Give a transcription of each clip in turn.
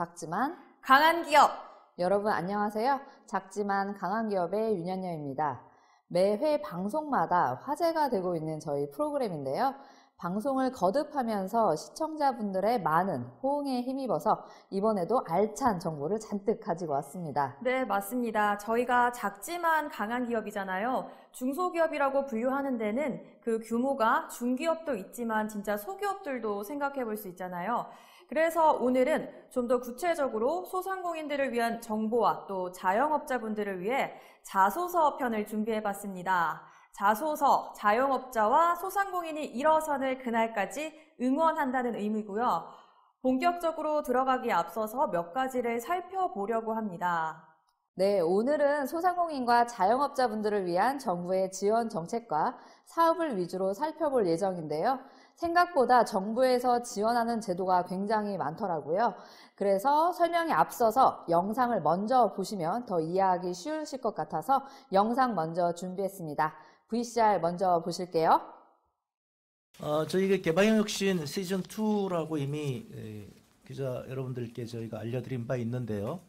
작지만 강한 기업. 여러분 안녕하세요. 작지만 강한 기업의 윤현녀입니다. 매회 방송마다 화제가 되고 있는 저희 프로그램인데요. 방송을 거듭하면서 시청자분들의 많은 호응에 힘입어서 이번에도 알찬 정보를 잔뜩 가지고 왔습니다. 네, 맞습니다. 저희가 작지만 강한 기업이잖아요. 중소기업이라고 분류하는 데는 그 규모가 중기업도 있지만 진짜 소기업들도 생각해 볼 수 있잖아요. 그래서 오늘은 좀 더 구체적으로 소상공인들을 위한 정보와 또 자영업자분들을 위해 자소서 편을 준비해 봤습니다. 자소서, 자영업자와 소상공인이 일어서는 그날까지 응원한다는 의미고요. 본격적으로 들어가기에 앞서서 몇 가지를 살펴보려고 합니다. 네, 오늘은 소상공인과 자영업자분들을 위한 정부의 지원 정책과 사업을 위주로 살펴볼 예정인데요. 생각보다 정부에서 지원하는 제도가 굉장히 많더라고요. 그래서 설명에 앞서서 영상을 먼저 보시면 더 이해하기 쉬우실 것 같아서 영상 먼저 준비했습니다. VCR 먼저 보실게요. 저희가 개방혁신 시즌2라고 이미 기자 여러분들께 저희가 알려드린 바 있는데요.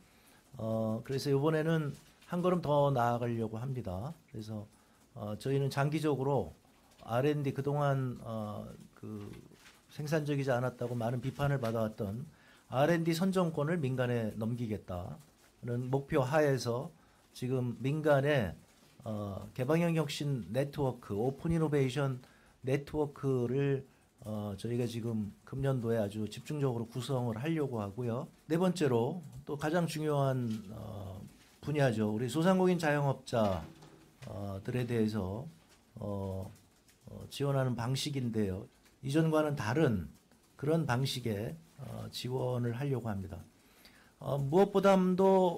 그래서 이번에는 한 걸음 더 나아가려고 합니다. 그래서 저희는 장기적으로 R&D 그동안 그 생산적이지 않았다고 많은 비판을 받아왔던 R&D 선정권을 민간에 넘기겠다는 목표 하에서 지금 민간에 개방형 혁신 네트워크, 오픈 이노베이션 네트워크를 저희가 지금 금년도에 아주 집중적으로 구성을 하려고 하고요. 네 번째로 또 가장 중요한 분야죠. 우리 소상공인 자영업자들에 대해서 지원하는 방식인데요. 이전과는 다른 그런 방식의 지원을 하려고 합니다. 무엇보다도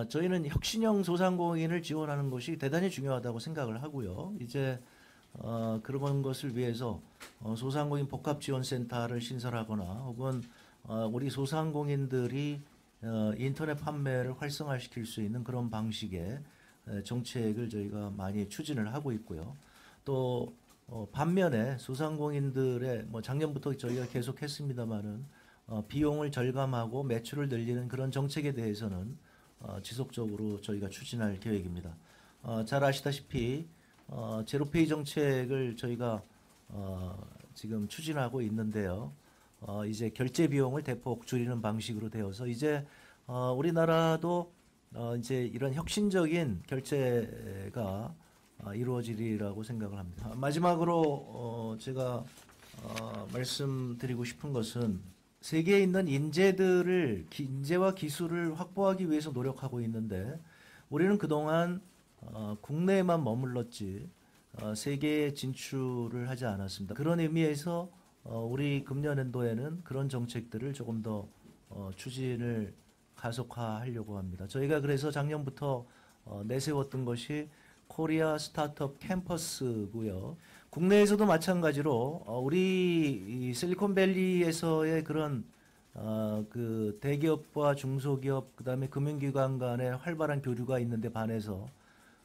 저희는 혁신형 소상공인을 지원하는 것이 대단히 중요하다고 생각을 하고요. 이제 그런 것을 위해서 소상공인 복합지원센터를 신설하거나 혹은 우리 소상공인들이 인터넷 판매를 활성화시킬 수 있는 그런 방식의 정책을 저희가 많이 추진을 하고 있고요. 또 반면에 소상공인들의 작년부터 저희가 계속했습니다마는 비용을 절감하고 매출을 늘리는 그런 정책에 대해서는 지속적으로 저희가 추진할 계획입니다. 잘 아시다시피 제로페이 정책을 저희가 지금 추진하고 있는데요. 이제 결제 비용을 대폭 줄이는 방식으로 되어서 이제 우리나라도 이제 이런 혁신적인 결제가 이루어지리라고 생각을 합니다. 마지막으로 제가 말씀드리고 싶은 것은 세계에 있는 인재와 기술을 확보하기 위해서 노력하고 있는데 우리는 그동안 국내에만 머물렀지 세계에 진출을 하지 않았습니다. 그런 의미에서 우리 금년도에는 그런 정책들을 조금 더 추진을 가속화하려고 합니다. 저희가 그래서 작년부터 내세웠던 것이 코리아 스타트업 캠퍼스고요. 국내에서도 마찬가지로 우리 실리콘밸리에서의 그런 그 대기업과 중소기업 그다음에 금융기관 간의 활발한 교류가 있는데 반해서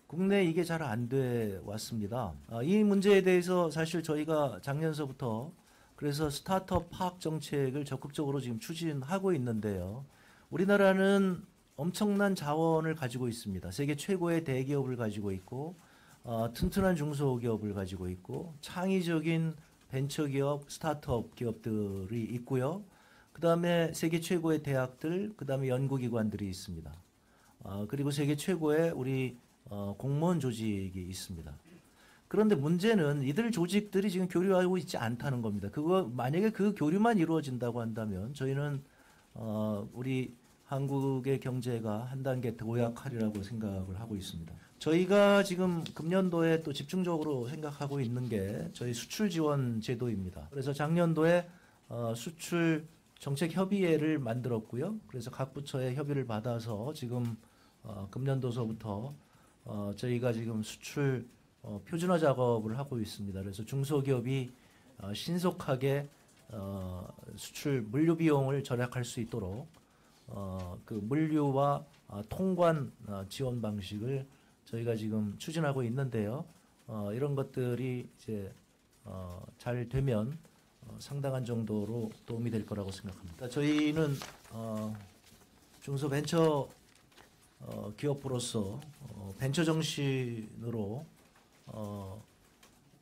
국내에 이게 잘 안 돼 왔습니다. 이 문제에 대해서 사실 저희가 작년서부터 그래서 스타트업 파악 정책을 적극적으로 지금 추진하고 있는데요. 우리나라는 엄청난 자원을 가지고 있습니다. 세계 최고의 대기업을 가지고 있고 튼튼한 중소기업을 가지고 있고 창의적인 벤처기업, 스타트업 기업들이 있고요. 그 다음에 세계 최고의 대학들, 그 다음에 연구기관들이 있습니다. 그리고 세계 최고의 우리 공무원 조직이 있습니다. 그런데 문제는 이들 조직들이 지금 교류하고 있지 않다는 겁니다. 만약에 그 교류만 이루어진다고 한다면 저희는 우리 한국의 경제가 한 단계 도약하리라고 생각을 하고 있습니다. 저희가 지금 금년도에 또 집중적으로 생각하고 있는 게 저희 수출 지원 제도입니다. 그래서 작년도에 수출 정책 협의회를 만들었고요. 그래서 각 부처의 협의를 받아서 지금 금년도서부터 저희가 지금 수출 표준화 작업을 하고 있습니다. 그래서 중소기업이 신속하게 수출 물류 비용을 절약할 수 있도록 그 물류와 통관 지원 방식을 저희가 지금 추진하고 있는데요. 이런 것들이 이제 잘 되면 상당한 정도로 도움이 될 거라고 생각합니다. 저희는 중소벤처 기업으로서 벤처 정신으로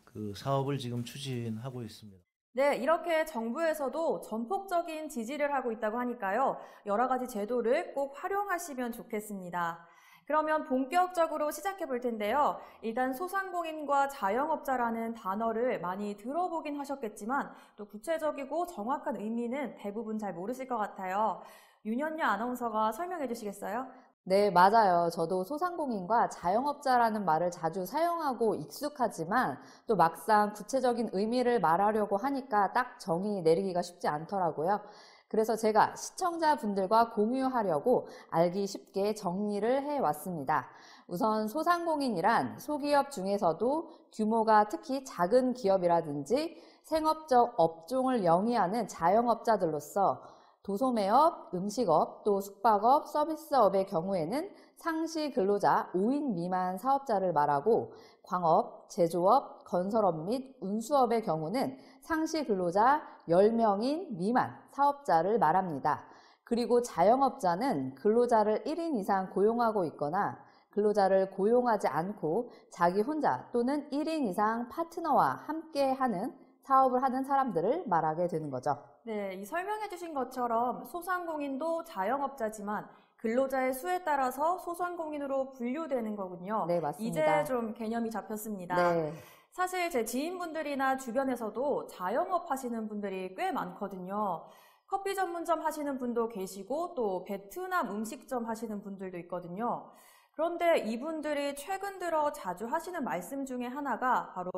그 사업을 지금 추진하고 있습니다. 네, 이렇게 정부에서도 전폭적인 지지를 하고 있다고 하니까요. 여러 가지 제도를 꼭 활용하시면 좋겠습니다. 그러면 본격적으로 시작해 볼 텐데요. 일단 소상공인과 자영업자라는 단어를 많이 들어보긴 하셨겠지만 또 구체적이고 정확한 의미는 대부분 잘 모르실 것 같아요. 윤현녀 아나운서가 설명해 주시겠어요? 네, 맞아요. 저도 소상공인과 자영업자라는 말을 자주 사용하고 익숙하지만 또 막상 구체적인 의미를 말하려고 하니까 딱 정의 내리기가 쉽지 않더라고요. 그래서 제가 시청자분들과 공유하려고 알기 쉽게 정리를 해왔습니다. 우선 소상공인이란 소기업 중에서도 규모가 특히 작은 기업이라든지 생업적 업종을 영위하는 자영업자들로서 도소매업, 음식업, 또 숙박업, 서비스업의 경우에는 상시 근로자 5인 미만 사업자를 말하고 광업, 제조업, 건설업 및 운수업의 경우는 상시 근로자 10명인 미만 사업자를 말합니다. 그리고 자영업자는 근로자를 1인 이상 고용하고 있거나 근로자를 고용하지 않고 자기 혼자 또는 1인 이상 파트너와 함께 하는 사업을 하는 사람들을 말하게 되는 거죠. 네, 이 설명해 주신 것처럼 소상공인도 자영업자지만 근로자의 수에 따라서 소상공인으로 분류되는 거군요. 네, 맞습니다. 이제 좀 개념이 잡혔습니다. 네. 사실 제 지인분들이나 주변에서도 자영업 하시는 분들이 꽤 많거든요. 커피 전문점 하시는 분도 계시고 또 베트남 음식점 하시는 분들도 있거든요. 그런데 이분들이 최근 들어 자주 하시는 말씀 중에 하나가 바로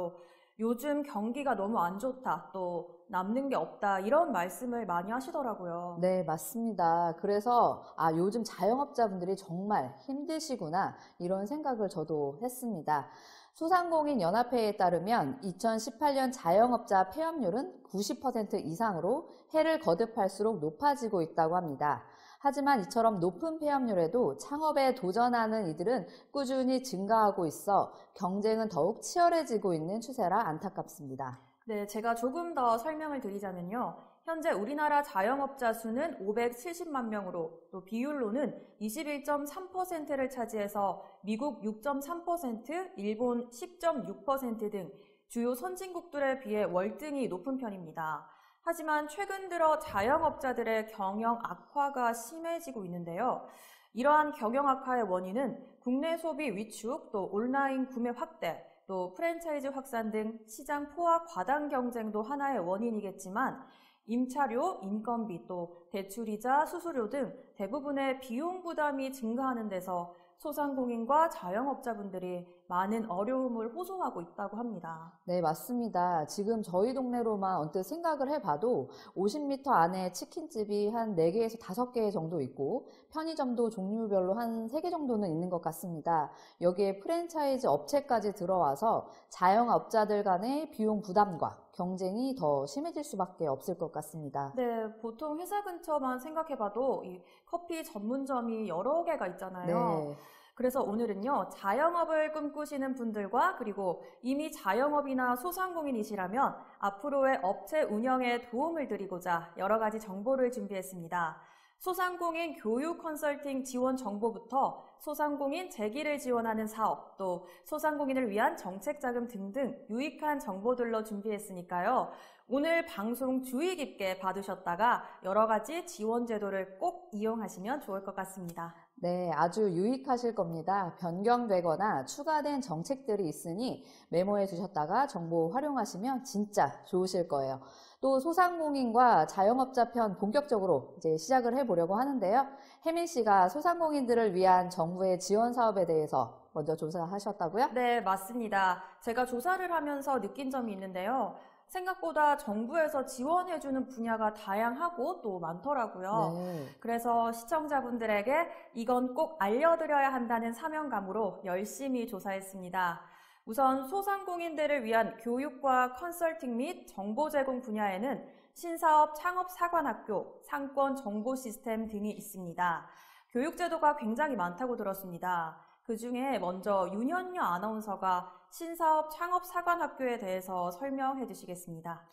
요즘 경기가 너무 안 좋다, 또 남는 게 없다, 이런 말씀을 많이 하시더라고요. 네, 맞습니다. 그래서 요즘 자영업자분들이 정말 힘드시구나 이런 생각을 저도 했습니다. 소상공인 연합회에 따르면 2018년 자영업자 폐업률은 90% 이상으로 해를 거듭할수록 높아지고 있다고 합니다. 하지만 이처럼 높은 폐업률에도 창업에 도전하는 이들은 꾸준히 증가하고 있어 경쟁은 더욱 치열해지고 있는 추세라 안타깝습니다. 네, 제가 조금 더 설명을 드리자면요. 현재 우리나라 자영업자 수는 570만 명으로 또 비율로는 21.3%를 차지해서 미국 6.3%, 일본 10.6% 등 주요 선진국들에 비해 월등히 높은 편입니다. 하지만 최근 들어 자영업자들의 경영 악화가 심해지고 있는데요. 이러한 경영 악화의 원인은 국내 소비 위축, 또 온라인 구매 확대, 또 프랜차이즈 확산 등 시장 포화 과당 경쟁도 하나의 원인이겠지만 임차료, 인건비, 또 대출이자, 수수료 등 대부분의 비용 부담이 증가하는 데서 소상공인과 자영업자분들이 많은 어려움을 호소하고 있다고 합니다. 네, 맞습니다. 지금 저희 동네로만 언뜻 생각을 해봐도 50m 안에 치킨집이 한 4개에서 5개 정도 있고 편의점도 종류별로 한 3개 정도는 있는 것 같습니다. 여기에 프랜차이즈 업체까지 들어와서 자영업자들 간의 비용 부담과 경쟁이 더 심해질 수밖에 없을 것 같습니다. 네, 보통 회사 근처만 생각해봐도 이 커피 전문점이 여러 개가 있잖아요. 네. 그래서 오늘은요, 자영업을 꿈꾸시는 분들과 그리고 이미 자영업이나 소상공인이시라면 앞으로의 업체 운영에 도움을 드리고자 여러 가지 정보를 준비했습니다. 소상공인 교육 컨설팅 지원 정보부터 소상공인 재기를 지원하는 사업, 또 소상공인을 위한 정책 자금 등등 유익한 정보들로 준비했으니까요. 오늘 방송 주의 깊게 봐두셨다가 여러 가지 지원 제도를 꼭 이용하시면 좋을 것 같습니다. 네, 아주 유익하실 겁니다. 변경되거나 추가된 정책들이 있으니 메모해 두셨다가 정보 활용하시면 진짜 좋으실 거예요. 또 소상공인과 자영업자 편 본격적으로 이제 시작을 해보려고 하는데요. 혜민 씨가 소상공인들을 위한 정부의 지원 사업에 대해서 먼저 조사하셨다고요? 네, 맞습니다. 제가 조사를 하면서 느낀 점이 있는데요. 생각보다 정부에서 지원해주는 분야가 다양하고 또 많더라고요. 네. 그래서 시청자분들에게 이건 꼭 알려드려야 한다는 사명감으로 열심히 조사했습니다. 우선 소상공인들을 위한 교육과 컨설팅 및 정보 제공 분야에는 신사업 창업사관학교, 상권 정보 시스템 등이 있습니다. 교육제도가 굉장히 많다고 들었습니다. 그 중에 먼저 윤현녀 아나운서가 신사업 창업사관학교에 대해서 설명해 주시겠습니다.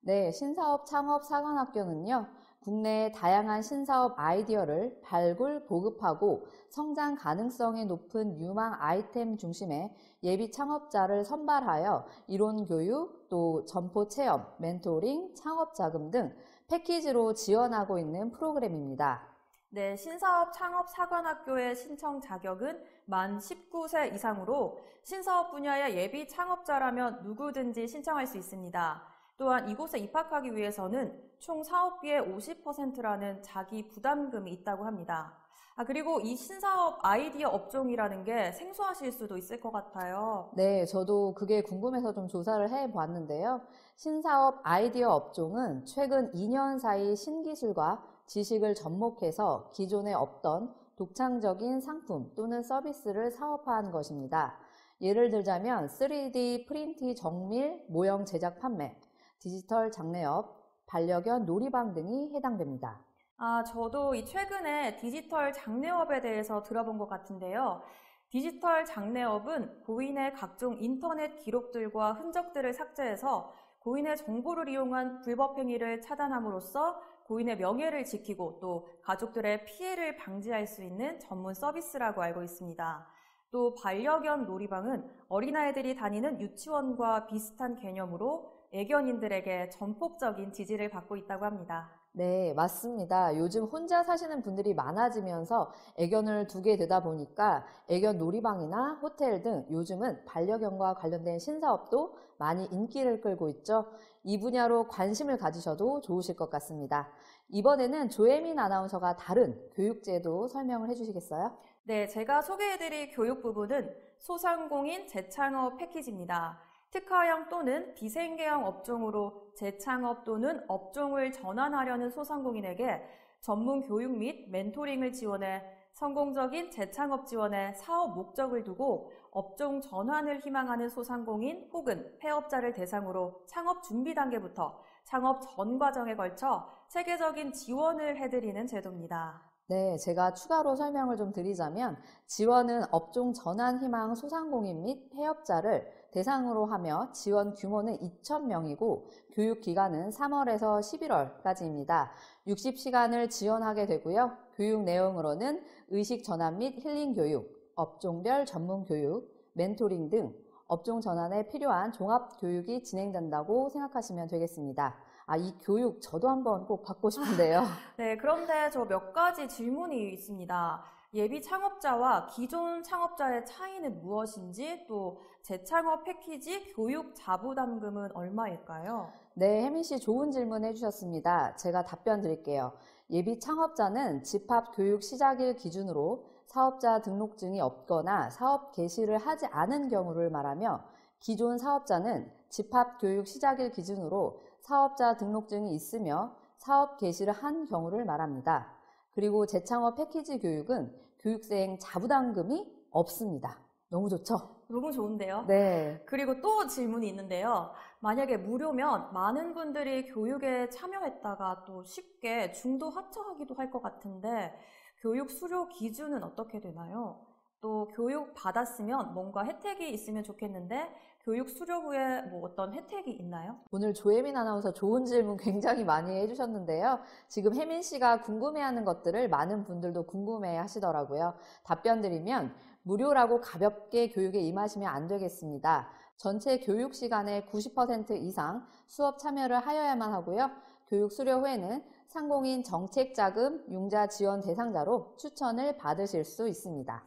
네, 신사업 창업 사관학교는요, 국내의 다양한 신사업 아이디어를 발굴, 보급하고 성장 가능성이 높은 유망 아이템 중심의 예비 창업자를 선발하여 이론 교육, 또 점포 체험, 멘토링, 창업 자금 등 패키지로 지원하고 있는 프로그램입니다. 네, 신사업 창업 사관학교의 신청 자격은 만 19세 이상으로 신사업 분야의 예비 창업자라면 누구든지 신청할 수 있습니다. 또한 이곳에 입학하기 위해서는 총 사업비의 50%라는 자기 부담금이 있다고 합니다. 그리고 이 신사업 아이디어 업종이라는 게 생소하실 수도 있을 것 같아요. 네, 저도 그게 궁금해서 좀 조사를 해봤는데요. 신사업 아이디어 업종은 최근 2년 사이 신기술과 지식을 접목해서 기존에 없던 독창적인 상품 또는 서비스를 사업화한 것입니다. 예를 들자면 3D 프린트 정밀 모형 제작 판매, 디지털 장례업, 반려견 놀이방 등이 해당됩니다. 저도 이 최근에 디지털 장례업에 대해서 들어본 것 같은데요. 디지털 장례업은 고인의 각종 인터넷 기록들과 흔적들을 삭제해서 고인의 정보를 이용한 불법 행위를 차단함으로써 고인의 명예를 지키고 또 가족들의 피해를 방지할 수 있는 전문 서비스라고 알고 있습니다. 또 반려견 놀이방은 어린아이들이 다니는 유치원과 비슷한 개념으로 애견인들에게 전폭적인 지지를 받고 있다고 합니다. 네, 맞습니다. 요즘 혼자 사시는 분들이 많아지면서 애견을 두게 되다 보니까 애견 놀이방이나 호텔 등 요즘은 반려견과 관련된 신사업도 많이 인기를 끌고 있죠. 이 분야로 관심을 가지셔도 좋으실 것 같습니다. 이번에는 조혜민 아나운서가 다른 교육제도 설명을 해주시겠어요? 네, 제가 소개해드릴 교육 부분은 소상공인 재창업 패키지입니다. 특화형 또는 비생계형 업종으로 재창업 또는 업종을 전환하려는 소상공인에게 전문 교육 및 멘토링을 지원해 성공적인 재창업 지원에 사업 목적을 두고 업종 전환을 희망하는 소상공인 혹은 폐업자를 대상으로 창업 준비 단계부터 창업 전 과정에 걸쳐 체계적인 지원을 해드리는 제도입니다. 네, 제가 추가로 설명을 좀 드리자면 지원은 업종 전환 희망 소상공인 및 폐업자를 대상으로 하며 지원 규모는 2,000명이고 교육 기간은 3월에서 11월까지입니다. 60시간을 지원하게 되고요. 교육 내용으로는 의식 전환 및 힐링 교육, 업종별 전문 교육, 멘토링 등 업종 전환에 필요한 종합 교육이 진행된다고 생각하시면 되겠습니다. 이 교육 저도 한번 꼭 받고 싶은데요. 네, 그런데 저 몇 가지 질문이 있습니다. 예비 창업자와 기존 창업자의 차이는 무엇인지 또 재창업 패키지 교육 자부담금은 얼마일까요? 네, 혜민 씨 좋은 질문 해주셨습니다. 제가 답변 드릴게요. 예비 창업자는 집합 교육 시작일 기준으로 사업자 등록증이 없거나 사업 개시를 하지 않은 경우를 말하며 기존 사업자는 집합 교육 시작일 기준으로 사업자 등록증이 있으며 사업 개시를 한 경우를 말합니다. 그리고 재창업 패키지 교육은 교육생 자부담금이 없습니다. 너무 좋죠? 너무 좋은데요? 네. 그리고 또 질문이 있는데요. 만약에 무료면 많은 분들이 교육에 참여했다가 또 쉽게 중도 하차하기도 할 것 같은데 교육 수료 기준은 어떻게 되나요? 또 교육 받았으면 뭔가 혜택이 있으면 좋겠는데 교육 수료 후에 뭐 어떤 혜택이 있나요? 오늘 조혜민 아나운서 좋은 질문 굉장히 많이 해주셨는데요. 지금 혜민 씨가 궁금해하는 것들을 많은 분들도 궁금해 하시더라고요. 답변 드리면 무료라고 가볍게 교육에 임하시면 안 되겠습니다. 전체 교육 시간의 90% 이상 수업 참여를 하여야만 하고요. 교육 수료 후에는 상공인 정책자금 융자 지원 대상자로 추천을 받으실 수 있습니다.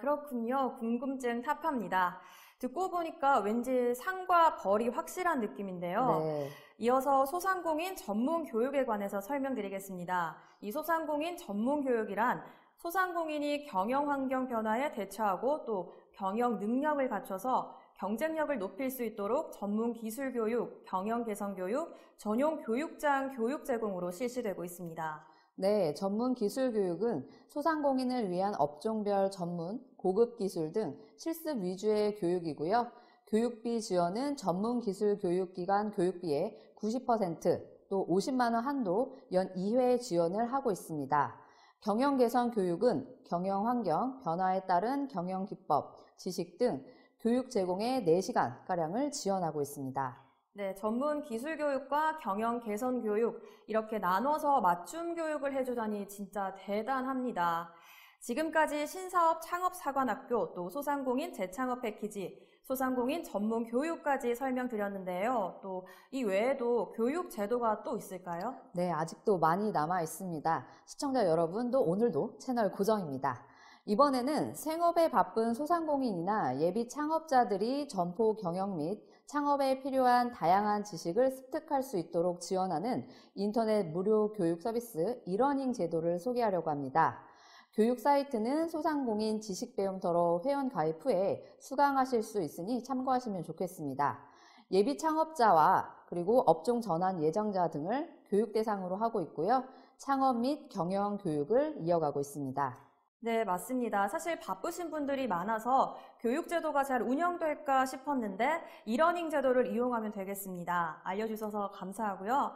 그렇군요. 궁금증 탑합니다. 듣고 보니까 왠지 상과 벌이 확실한 느낌인데요. 네. 이어서 소상공인 전문 교육에 관해서 설명드리겠습니다. 이 소상공인 전문 교육이란 소상공인이 경영 환경 변화에 대처하고 또 경영 능력을 갖춰서 경쟁력을 높일 수 있도록 전문 기술 교육, 경영 개선 교육, 전용 교육장 교육 제공으로 실시되고 있습니다. 네, 전문 기술 교육은 소상공인을 위한 업종별 전문, 고급 기술 등 실습 위주의 교육이고요. 교육비 지원은 전문 기술 교육기관 교육비의 90%, 또 50만 원 한도 연 2회 지원을 하고 있습니다. 경영 개선 교육은 경영 환경, 변화에 따른 경영 기법, 지식 등 교육 제공의 4시간가량을 지원하고 있습니다. 네, 전문 기술 교육과 경영 개선 교육 이렇게 나눠서 맞춤 교육을 해주다니 진짜 대단합니다. 지금까지 신사업 창업사관학교 또 소상공인 재창업 패키지, 소상공인 전문 교육까지 설명드렸는데요. 또 이 외에도 교육 제도가 또 있을까요? 네, 아직도 많이 남아 있습니다. 시청자 여러분도 오늘도 채널 고정입니다. 이번에는 생업에 바쁜 소상공인이나 예비 창업자들이 점포 경영 및 창업에 필요한 다양한 지식을 습득할 수 있도록 지원하는 인터넷 무료 교육 서비스 이러닝 제도를 소개하려고 합니다. 교육 사이트는 소상공인 지식배움터로 회원 가입 후에 수강하실 수 있으니 참고하시면 좋겠습니다. 예비 창업자와 그리고 업종 전환 예정자 등을 교육 대상으로 하고 있고요. 창업 및 경영 교육을 이어가고 있습니다. 네, 맞습니다. 사실 바쁘신 분들이 많아서 교육제도가 잘 운영될까 싶었는데 이러닝 제도를 이용하면 되겠습니다. 알려주셔서 감사하고요.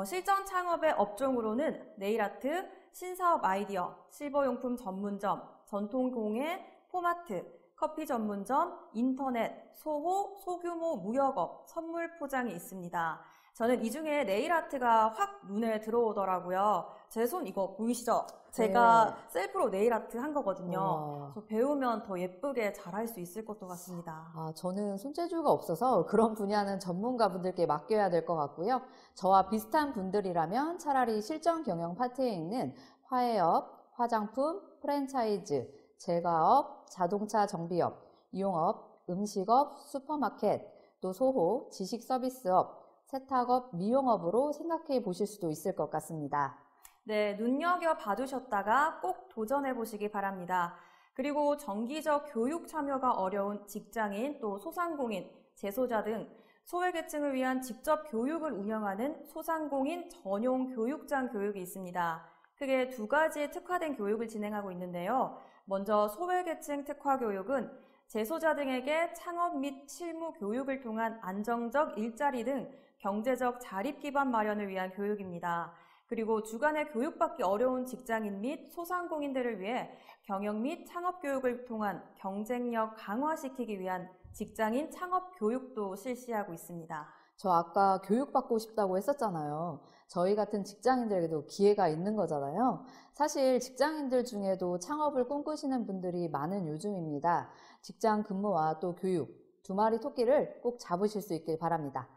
실전 창업의 업종으로는 네일아트, 신사업 아이디어, 실버용품 전문점, 전통공예, 포마트, 커피 전문점, 인터넷, 소호, 소규모 무역업, 선물 포장이 있습니다. 저는 이 중에 네일아트가 확 눈에 들어오더라고요. 제 손 이거 보이시죠? 제가 셀프로 네일아트 한 거거든요. 그래서 배우면 더 예쁘게 잘할 수 있을 것도 같습니다. 저는 손재주가 없어서 그런 분야는 전문가분들께 맡겨야 될 것 같고요. 저와 비슷한 분들이라면 차라리 실전 경영 파트에 있는 화해업, 화장품, 프랜차이즈, 제과업, 자동차 정비업, 이용업, 음식업, 슈퍼마켓, 또 소호, 지식서비스업, 세탁업, 미용업으로 생각해 보실 수도 있을 것 같습니다. 네, 눈여겨봐 두셨다가 꼭 도전해 보시기 바랍니다. 그리고 정기적 교육 참여가 어려운 직장인, 또 소상공인, 재소자 등 소외계층을 위한 직접 교육을 운영하는 소상공인 전용 교육장 교육이 있습니다. 크게 두 가지 특화된 교육을 진행하고 있는데요. 먼저 소외계층 특화교육은 재소자 등에게 창업 및 실무 교육을 통한 안정적 일자리 등 경제적 자립 기반 마련을 위한 교육입니다. 그리고 주간에 교육받기 어려운 직장인 및 소상공인들을 위해 경영 및 창업 교육을 통한 경쟁력 강화시키기 위한 직장인 창업 교육도 실시하고 있습니다. 저 아까 교육받고 싶다고 했었잖아요. 저희 같은 직장인들에게도 기회가 있는 거잖아요. 사실 직장인들 중에도 창업을 꿈꾸시는 분들이 많은 요즘입니다. 직장 근무와 또 교육, 두 마리 토끼를 꼭 잡으실 수 있길 바랍니다.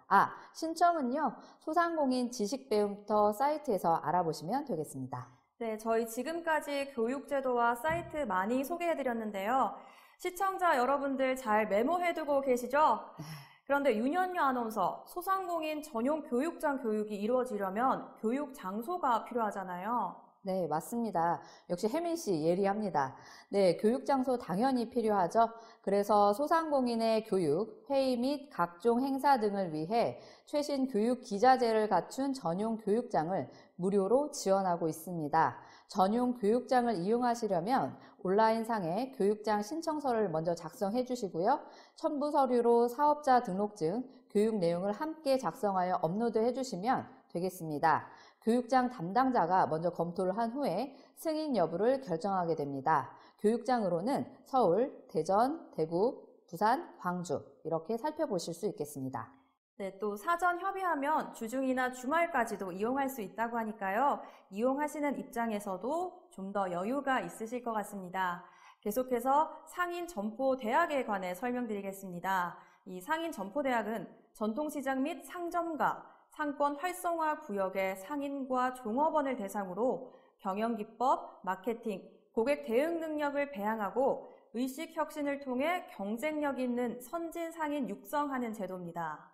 신청은요, 소상공인 지식배움터 사이트에서 알아보시면 되겠습니다. 네, 저희 지금까지 교육제도와 사이트 많이 소개해드렸는데요. 시청자 여러분들 잘 메모해두고 계시죠? 그런데 윤현유 아나운서, 소상공인 전용 교육장 교육이 이루어지려면 교육 장소가 필요하잖아요. 네, 맞습니다. 역시 혜민 씨 예리합니다. 네, 교육 장소 당연히 필요하죠. 그래서 소상공인의 교육, 회의 및 각종 행사 등을 위해 최신 교육 기자재를 갖춘 전용 교육장을 무료로 지원하고 있습니다. 전용 교육장을 이용하시려면 온라인상에 교육장 신청서를 먼저 작성해 주시고요. 첨부 서류로 사업자 등록증, 교육 내용을 함께 작성하여 업로드해 주시면 되겠습니다. 교육장 담당자가 먼저 검토를 한 후에 승인 여부를 결정하게 됩니다. 교육장으로는 서울, 대전, 대구, 부산, 광주 이렇게 살펴보실 수 있겠습니다. 네, 또 사전 협의하면 주중이나 주말까지도 이용할 수 있다고 하니까요. 이용하시는 입장에서도 좀 더 여유가 있으실 것 같습니다. 계속해서 상인 점포대학에 관해 설명드리겠습니다. 이 상인 점포대학은 전통시장 및 상점가, 상권 활성화 구역의 상인과 종업원을 대상으로 경영기법, 마케팅, 고객 대응 능력을 배양하고 의식 혁신을 통해 경쟁력 있는 선진 상인 육성하는 제도입니다.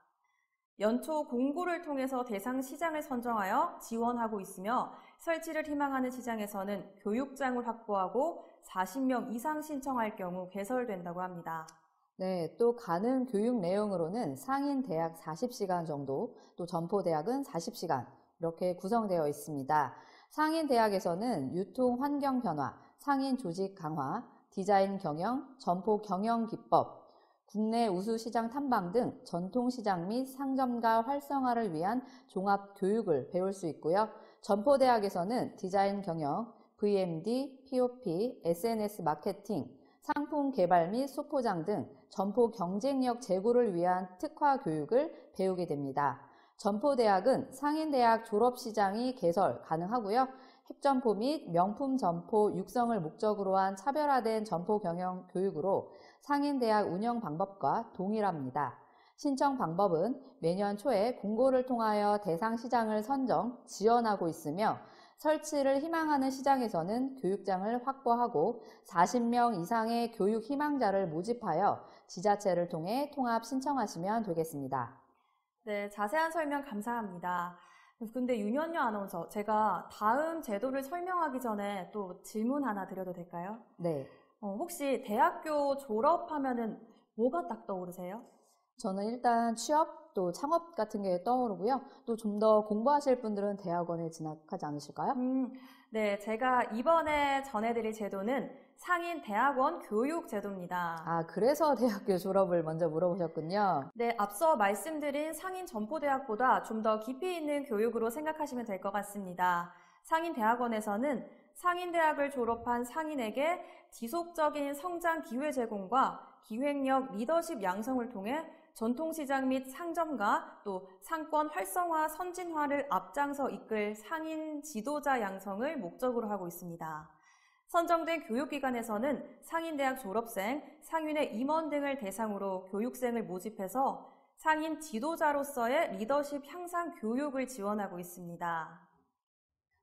연초 공고를 통해서 대상 시장을 선정하여 지원하고 있으며 설치를 희망하는 시장에서는 교육장을 확보하고 40명 이상 신청할 경우 개설된다고 합니다. 네, 또 가능 교육 내용으로는 상인 대학 40시간 정도, 또 점포 대학은 40시간 이렇게 구성되어 있습니다. 상인 대학에서는 유통 환경 변화, 상인 조직 강화, 디자인 경영, 점포 경영 기법, 국내 우수 시장 탐방 등 전통 시장 및 상점가 활성화를 위한 종합 교육을 배울 수 있고요. 점포 대학에서는 디자인 경영, VMD, POP, SNS 마케팅, 상품 개발 및 수포장 등 점포 경쟁력 제고를 위한 특화 교육을 배우게 됩니다. 점포대학은 상인대학 졸업시장이 개설 가능하고요. 핵점포 및 명품 점포 육성을 목적으로 한 차별화된 점포 경영 교육으로 상인대학 운영 방법과 동일합니다. 신청 방법은 매년 초에 공고를 통하여 대상 시장을 선정, 지원하고 있으며 설치를 희망하는 시장에서는 교육장을 확보하고 40명 이상의 교육 희망자를 모집하여 지자체를 통해 통합 신청하시면 되겠습니다. 네, 자세한 설명 감사합니다. 근데 윤현녀 아나운서, 제가 다음 제도를 설명하기 전에 또 질문 하나 드려도 될까요? 네. 혹시 대학교 졸업하면은 뭐가 딱 떠오르세요? 저는 일단 취업, 또 창업 같은 게 떠오르고요. 또 좀 더 공부하실 분들은 대학원에 진학하지 않으실까요? 네, 제가 이번에 전해드릴 제도는 상인 대학원 교육 제도입니다. 아, 그래서 대학교 졸업을 먼저 물어보셨군요. 네, 앞서 말씀드린 상인 점포대학보다 좀 더 깊이 있는 교육으로 생각하시면 될 것 같습니다. 상인 대학원에서는 상인 대학을 졸업한 상인에게 지속적인 성장 기회 제공과 기획력, 리더십 양성을 통해 전통시장 및 상점가 또 상권 활성화, 선진화를 앞장서 이끌 상인 지도자 양성을 목적으로 하고 있습니다. 선정된 교육기관에서는 상인대학 졸업생, 상인의 임원 등을 대상으로 교육생을 모집해서 상인 지도자로서의 리더십 향상 교육을 지원하고 있습니다.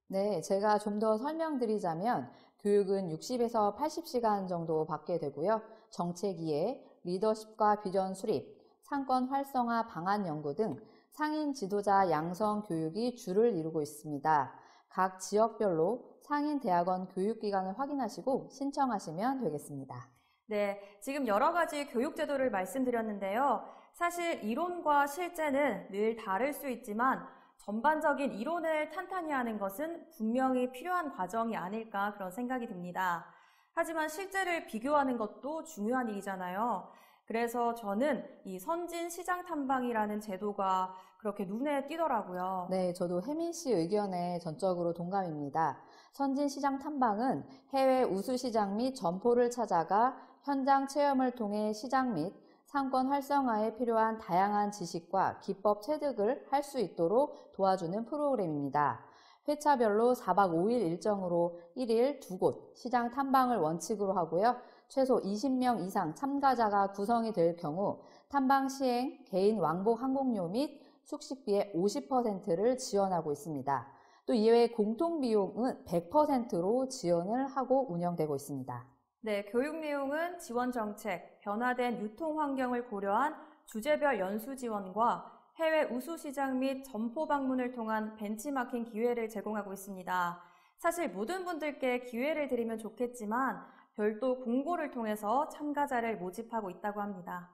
네, 제가 좀 더 설명드리자면 교육은 60에서 80시간 정도 받게 되고요. 정책 이해, 리더십과 비전 수립, 상권 활성화 방안 연구 등 상인 지도자 양성 교육이 주를 이루고 있습니다. 각 지역별로 상인 대학원 교육기관을 확인하시고 신청하시면 되겠습니다. 네, 지금 여러 가지 교육 제도를 말씀드렸는데요. 사실 이론과 실제는 늘 다를 수 있지만 전반적인 이론을 탄탄히 하는 것은 분명히 필요한 과정이 아닐까 그런 생각이 듭니다. 하지만 실제를 비교하는 것도 중요한 일이잖아요. 그래서 저는 이 선진 시장 탐방이라는 제도가 그렇게 눈에 띄더라고요. 네, 저도 혜민 씨 의견에 전적으로 동감입니다. 선진 시장 탐방은 해외 우수 시장 및 점포를 찾아가 현장 체험을 통해 시장 및 상권 활성화에 필요한 다양한 지식과 기법 체득을 할 수 있도록 도와주는 프로그램입니다. 회차별로 4박 5일 일정으로 1일 2곳 시장 탐방을 원칙으로 하고요. 최소 20명 이상 참가자가 구성이 될 경우 탐방 시행, 개인 왕복 항공료 및 숙식비의 50%를 지원하고 있습니다. 또 이외에 공통비용은 100%로 지원을 하고 운영되고 있습니다. 네, 교육 내용은 지원 정책, 변화된 유통 환경을 고려한 주제별 연수 지원과 해외 우수 시장 및 점포 방문을 통한 벤치마킹 기회를 제공하고 있습니다. 사실 모든 분들께 기회를 드리면 좋겠지만 별도 공고를 통해서 참가자를 모집하고 있다고 합니다.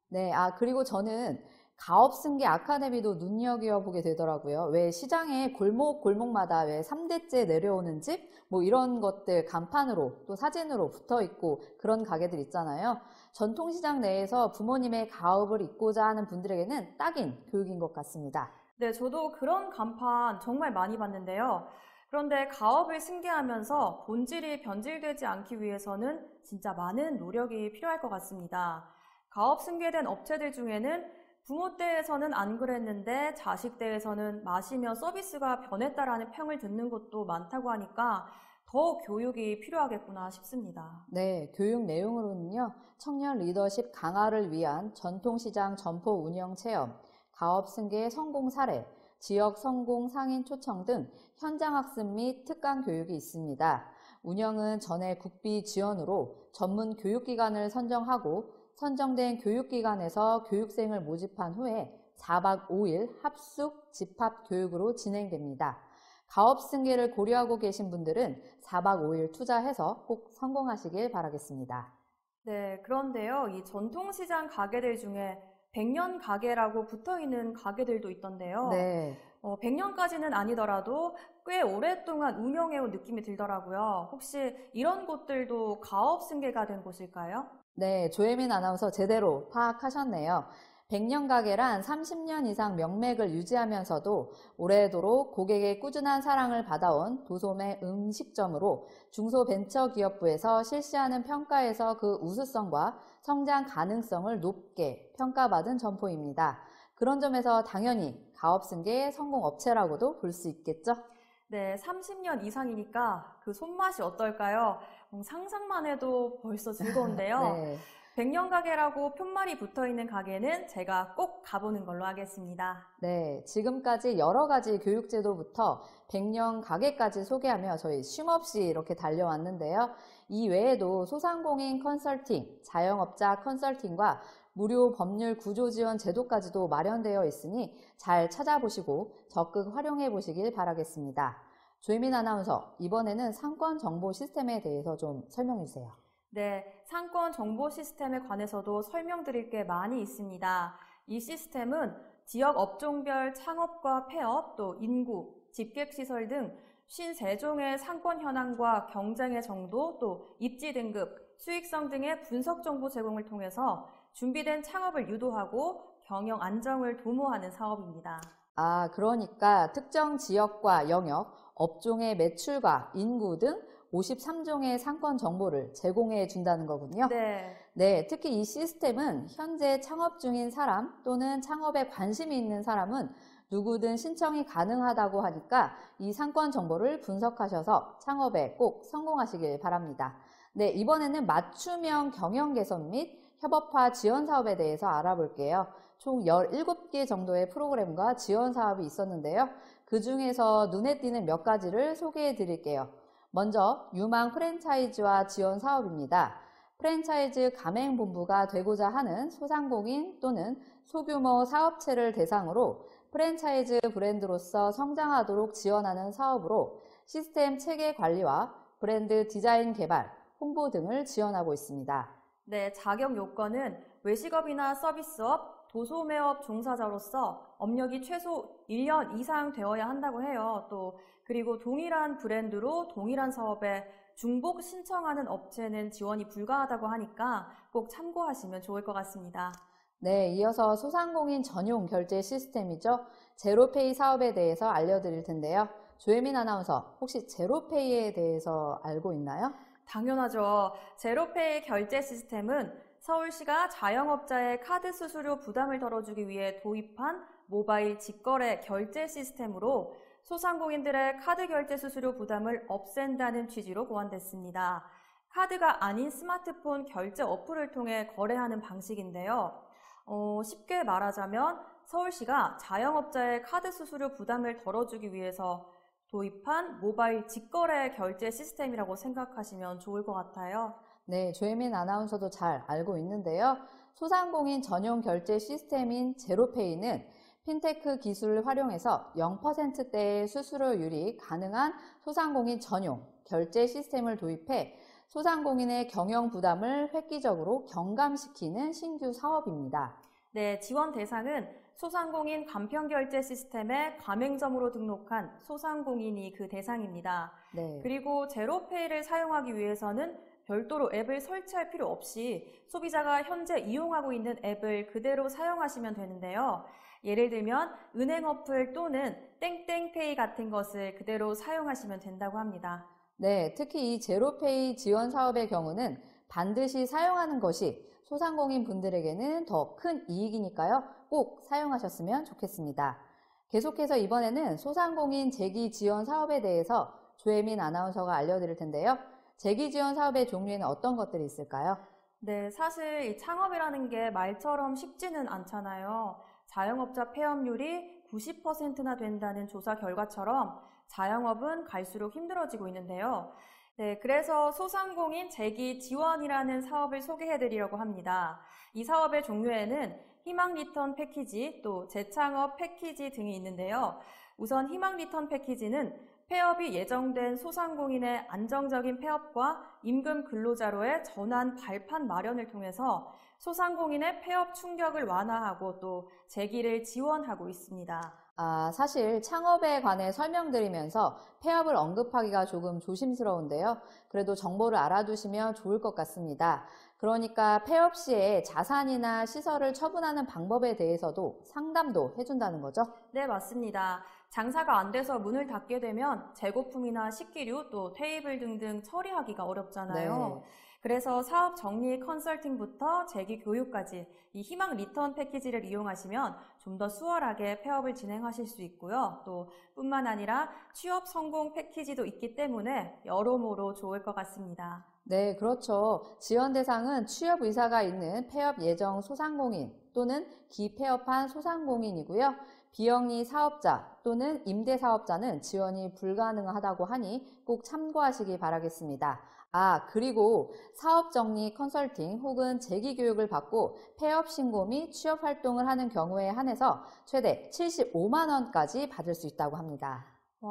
네, 그리고 저는 가업승계 아카데미도 눈여겨보게 되더라고요. 왜 시장에 골목마다 왜 3대째 내려오는 집? 뭐 이런 것들 간판으로 또 사진으로 붙어 있고 그런 가게들 있잖아요. 전통시장 내에서 부모님의 가업을 잇고자 하는 분들에게는 딱인 교육인 것 같습니다. 네, 저도 그런 간판 정말 많이 봤는데요. 그런데 가업을 승계하면서 본질이 변질되지 않기 위해서는 진짜 많은 노력이 필요할 것 같습니다. 가업 승계된 업체들 중에는 부모 때에서는 안 그랬는데 자식 때에서는 마시며 서비스가 변했다라는 평을 듣는 것도 많다고 하니까 더 교육이 필요하겠구나 싶습니다. 네, 교육 내용으로는요. 청년 리더십 강화를 위한 전통시장 점포 운영 체험, 가업 승계 성공 사례, 지역 성공 상인 초청 등 현장 학습 및 특강 교육이 있습니다. 운영은 전액 국비 지원으로 전문 교육기관을 선정하고 선정된 교육기관에서 교육생을 모집한 후에 4박 5일 합숙 집합 교육으로 진행됩니다. 가업 승계를 고려하고 계신 분들은 4박 5일 투자해서 꼭 성공하시길 바라겠습니다. 네, 그런데요, 이 전통시장 가게들 중에 100년 가게라고 붙어있는 가게들도 있던데요. 네. 100년까지는 아니더라도 꽤 오랫동안 운영해온 느낌이 들더라고요. 혹시 이런 곳들도 가업 승계가 된 곳일까요? 네, 조혜민 아나운서 제대로 파악하셨네요. 백년 가게란 30년 이상 명맥을 유지하면서도 오래도록 고객의 꾸준한 사랑을 받아온 도소매 음식점으로 중소벤처기업부에서 실시하는 평가에서 그 우수성과 성장 가능성을 높게 평가받은 점포입니다. 그런 점에서 당연히 가업승계 성공업체라고도 볼 수 있겠죠? 네, 30년 이상이니까 그 손맛이 어떨까요? 상상만 해도 벌써 즐거운데요. 네. 백년 가게라고 편말이 붙어있는 가게는 제가 꼭 가보는 걸로 하겠습니다. 네, 지금까지 여러 가지 교육제도부터 백년 가게까지 소개하며 저희 쉼없이 이렇게 달려왔는데요. 이 외에도 소상공인 컨설팅, 자영업자 컨설팅과 무료 법률 구조 지원 제도까지도 마련되어 있으니 잘 찾아보시고 적극 활용해 보시길 바라겠습니다. 조혜민 아나운서, 이번에는 상권 정보 시스템에 대해서 좀 설명해 주세요. 네, 상권 정보 시스템에 관해서도 설명드릴 게 많이 있습니다. 이 시스템은 지역 업종별 창업과 폐업, 또 인구, 집객시설 등 53종의 상권 현황과 경쟁의 정도, 또 입지 등급, 수익성 등의 분석 정보 제공을 통해서 준비된 창업을 유도하고 경영 안정을 도모하는 사업입니다. 아, 그러니까 특정 지역과 영역, 업종의 매출과 인구 등 53종의 상권 정보를 제공해 준다는 거군요. 네. 네, 특히 이 시스템은 현재 창업 중인 사람 또는 창업에 관심이 있는 사람은 누구든 신청이 가능하다고 하니까 이 상권 정보를 분석하셔서 창업에 꼭 성공하시길 바랍니다. 네, 이번에는 맞춤형 경영 개선 및 협업화 지원 사업에 대해서 알아볼게요. 총 17개 정도의 프로그램과 지원 사업이 있었는데요. 그 중에서 눈에 띄는 몇 가지를 소개해 드릴게요. 먼저 유망 프랜차이즈화 지원 사업입니다. 프랜차이즈 가맹본부가 되고자 하는 소상공인 또는 소규모 사업체를 대상으로 프랜차이즈 브랜드로서 성장하도록 지원하는 사업으로 시스템 체계 관리와 브랜드 디자인 개발, 홍보 등을 지원하고 있습니다. 네, 자격 요건은 외식업이나 서비스업, 도소매업 종사자로서 업력이 최소 1년 이상 되어야 한다고 해요. 또 그리고 동일한 브랜드로 동일한 사업에 중복 신청하는 업체는 지원이 불가하다고 하니까 꼭 참고하시면 좋을 것 같습니다. 네, 이어서 소상공인 전용 결제 시스템이죠. 제로페이 사업에 대해서 알려드릴 텐데요. 조혜민 아나운서, 혹시 제로페이에 대해서 알고 있나요? 당연하죠. 제로페이 결제 시스템은 서울시가 자영업자의 카드 수수료 부담을 덜어주기 위해 도입한 모바일 직거래 결제 시스템으로 소상공인들의 카드 결제 수수료 부담을 없앤다는 취지로 고안됐습니다. 카드가 아닌 스마트폰 결제 어플을 통해 거래하는 방식인데요. 쉽게 말하자면 서울시가 자영업자의 카드 수수료 부담을 덜어주기 위해서 도입한 모바일 직거래 결제 시스템이라고 생각하시면 좋을 것 같아요. 네, 조혜민 아나운서도 잘 알고 있는데요. 소상공인 전용 결제 시스템인 제로페이는 핀테크 기술을 활용해서 0%대의 수수료율이 가능한 소상공인 전용 결제 시스템을 도입해 소상공인의 경영 부담을 획기적으로 경감시키는 신규 사업입니다. 네, 지원 대상은 소상공인 간편결제 시스템에 가맹점으로 등록한 소상공인이 그 대상입니다. 네. 그리고 제로페이를 사용하기 위해서는 별도로 앱을 설치할 필요 없이 소비자가 현재 이용하고 있는 앱을 그대로 사용하시면 되는데요. 예를 들면 은행 어플 또는 땡땡페이 같은 것을 그대로 사용하시면 된다고 합니다. 네, 특히 이 제로페이 지원 사업의 경우는 반드시 사용하는 것이 소상공인 분들에게는 더 큰 이익이니까요. 꼭 사용하셨으면 좋겠습니다. 계속해서 이번에는 소상공인 재기 지원 사업에 대해서 조혜민 아나운서가 알려드릴 텐데요. 재기 지원 사업의 종류에는 어떤 것들이 있을까요? 네, 사실 이 창업이라는 게 말처럼 쉽지는 않잖아요. 자영업자 폐업률이 90%나 된다는 조사 결과처럼 자영업은 갈수록 힘들어지고 있는데요. 네, 그래서 소상공인 재기 지원이라는 사업을 소개해드리려고 합니다. 이 사업의 종류에는 희망 리턴 패키지, 또 재창업 패키지 등이 있는데요. 우선 희망 리턴 패키지는 폐업이 예정된 소상공인의 안정적인 폐업과 임금 근로자로의 전환 발판 마련을 통해서 소상공인의 폐업 충격을 완화하고 또 재기를 지원하고 있습니다. 사실 창업에 관해 설명드리면서 폐업을 언급하기가 조금 조심스러운데요. 그래도 정보를 알아두시면 좋을 것 같습니다. 그러니까 폐업 시에 자산이나 시설을 처분하는 방법에 대해서도 상담도 해준다는 거죠? 네, 맞습니다. 장사가 안 돼서 문을 닫게 되면 재고품이나 식기류, 또 테이블 등등 처리하기가 어렵잖아요. 네. 그래서 사업 정리 컨설팅부터 재기 교육까지 이 희망 리턴 패키지를 이용하시면 좀 더 수월하게 폐업을 진행하실 수 있고요. 또 뿐만 아니라 취업 성공 패키지도 있기 때문에 여러모로 좋을 것 같습니다. 네, 그렇죠. 지원 대상은 취업 의사가 있는 폐업 예정 소상공인 또는 기폐업한 소상공인이고요. 비영리 사업자 또는 임대사업자는 지원이 불가능하다고 하니 꼭 참고하시기 바라겠습니다. 그리고 사업정리 컨설팅 혹은 재기교육을 받고 폐업 신고 및 취업 활동을 하는 경우에 한해서 최대 75만 원까지 받을 수 있다고 합니다.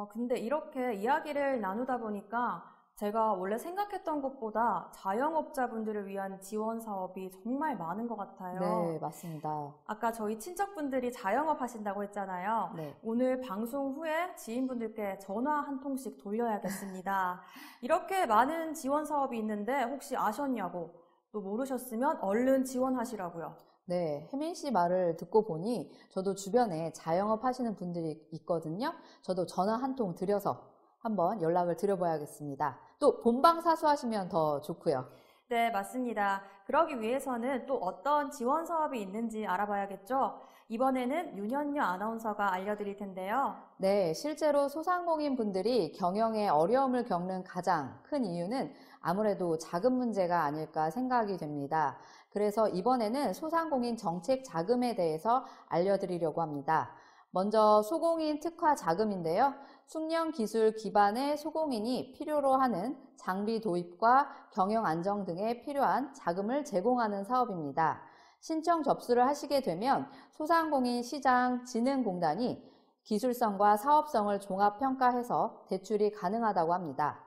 근데 이렇게 이야기를 나누다 보니까 제가 원래 생각했던 것보다 자영업자분들을 위한 지원 사업이 정말 많은 것 같아요. 네, 맞습니다. 아까 저희 친척분들이 자영업 하신다고 했잖아요. 네. 오늘 방송 후에 지인분들께 전화 한 통씩 돌려야겠습니다. 이렇게 많은 지원 사업이 있는데 혹시 아셨냐고 또 모르셨으면 얼른 지원하시라고요. 네, 혜민 씨 말을 듣고 보니 저도 주변에 자영업 하시는 분들이 있거든요. 저도 전화 한 통 드려서 한번 연락을 드려봐야겠습니다. 또 본방사수 하시면 더 좋고요. 네, 맞습니다. 그러기 위해서는 또 어떤 지원 사업이 있는지 알아봐야겠죠? 이번에는 윤현녀 아나운서가 알려드릴 텐데요. 네, 실제로 소상공인 분들이 경영에 어려움을 겪는 가장 큰 이유는 아무래도 자금 문제가 아닐까 생각이 됩니다. 그래서 이번에는 소상공인 정책 자금에 대해서 알려드리려고 합니다. 먼저 소공인 특화 자금인데요. 숙련 기술 기반의 소공인이 필요로 하는 장비 도입과 경영 안정 등에 필요한 자금을 제공하는 사업입니다. 신청 접수를 하시게 되면 소상공인 시장 진흥공단이 기술성과 사업성을 종합 평가해서 대출이 가능하다고 합니다.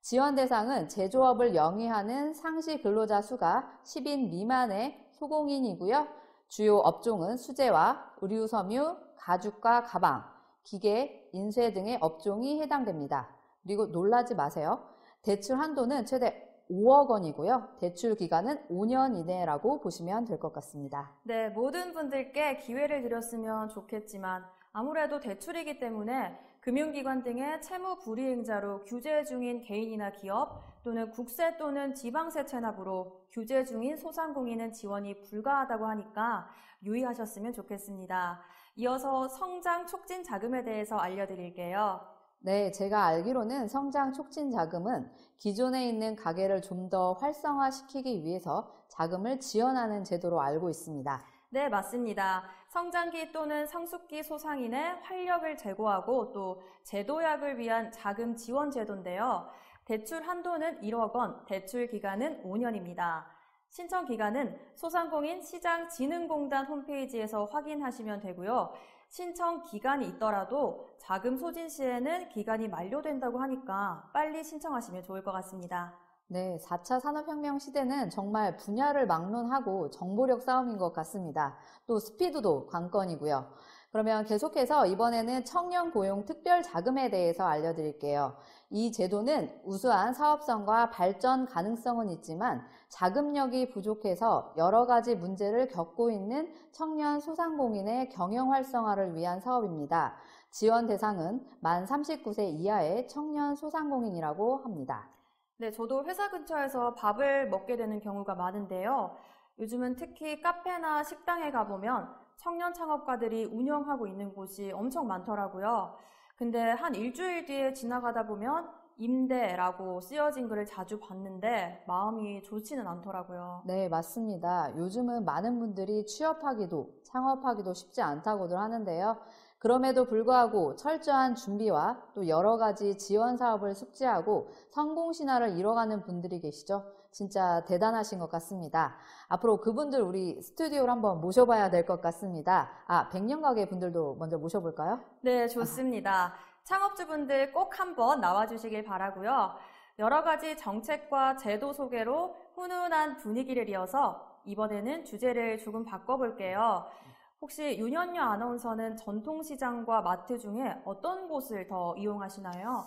지원 대상은 제조업을 영위하는 상시 근로자 수가 10인 미만의 소공인이고요. 주요 업종은 수제화, 의류 섬유, 가죽과 가방, 기계, 인쇄 등의 업종이 해당됩니다. 그리고 놀라지 마세요. 대출 한도는 최대 5억 원이고요. 대출 기간은 5년 이내라고 보시면 될 것 같습니다. 네, 모든 분들께 기회를 드렸으면 좋겠지만 아무래도 대출이기 때문에 금융기관 등의 채무 불이행자로 규제 중인 개인이나 기업 또는 국세 또는 지방세 체납으로 규제 중인 소상공인은 지원이 불가하다고 하니까 유의하셨으면 좋겠습니다. 이어서 성장 촉진 자금에 대해서 알려드릴게요. 네, 제가 알기로는 성장 촉진 자금은 기존에 있는 가게를 좀 더 활성화시키기 위해서 자금을 지원하는 제도로 알고 있습니다. 네, 맞습니다. 성장기 또는 성숙기 소상인의 활력을 제고하고 또 재도약을 위한 자금 지원 제도인데요. 대출 한도는 1억 원, 대출 기간은 5년입니다. 신청 기간은 소상공인 시장진흥공단 홈페이지에서 확인하시면 되고요. 신청 기간이 있더라도 자금 소진 시에는 기간이 만료된다고 하니까 빨리 신청하시면 좋을 것 같습니다. 네, 4차 산업혁명 시대는 정말 분야를 막론하고 정보력 싸움인 것 같습니다. 또 스피드도 관건이고요. 그러면 계속해서 이번에는 청년 고용 특별 자금에 대해서 알려드릴게요. 이 제도는 우수한 사업성과 발전 가능성은 있지만 자금력이 부족해서 여러 가지 문제를 겪고 있는 청년 소상공인의 경영 활성화를 위한 사업입니다. 지원 대상은 만 39세 이하의 청년 소상공인이라고 합니다. 네, 저도 회사 근처에서 밥을 먹게 되는 경우가 많은데요. 요즘은 특히 카페나 식당에 가보면 청년 창업가들이 운영하고 있는 곳이 엄청 많더라고요. 근데 한 일주일 뒤에 지나가다 보면 임대라고 쓰여진 글을 자주 봤는데 마음이 좋지는 않더라고요. 네, 맞습니다. 요즘은 많은 분들이 취업하기도 창업하기도 쉽지 않다고들 하는데요. 그럼에도 불구하고 철저한 준비와 또 여러 가지 지원 사업을 숙지하고 성공 신화를 이뤄가는 분들이 계시죠. 진짜 대단하신 것 같습니다. 앞으로 그분들 우리 스튜디오로 한번 모셔봐야 될 것 같습니다. 백년가게 분들도 먼저 모셔볼까요? 네, 좋습니다. 창업주분들 꼭 한번 나와주시길 바라고요. 여러 가지 정책과 제도 소개로 훈훈한 분위기를 이어서 이번에는 주제를 조금 바꿔볼게요. 혹시 윤현녀 아나운서는 전통시장과 마트 중에 어떤 곳을 더 이용하시나요?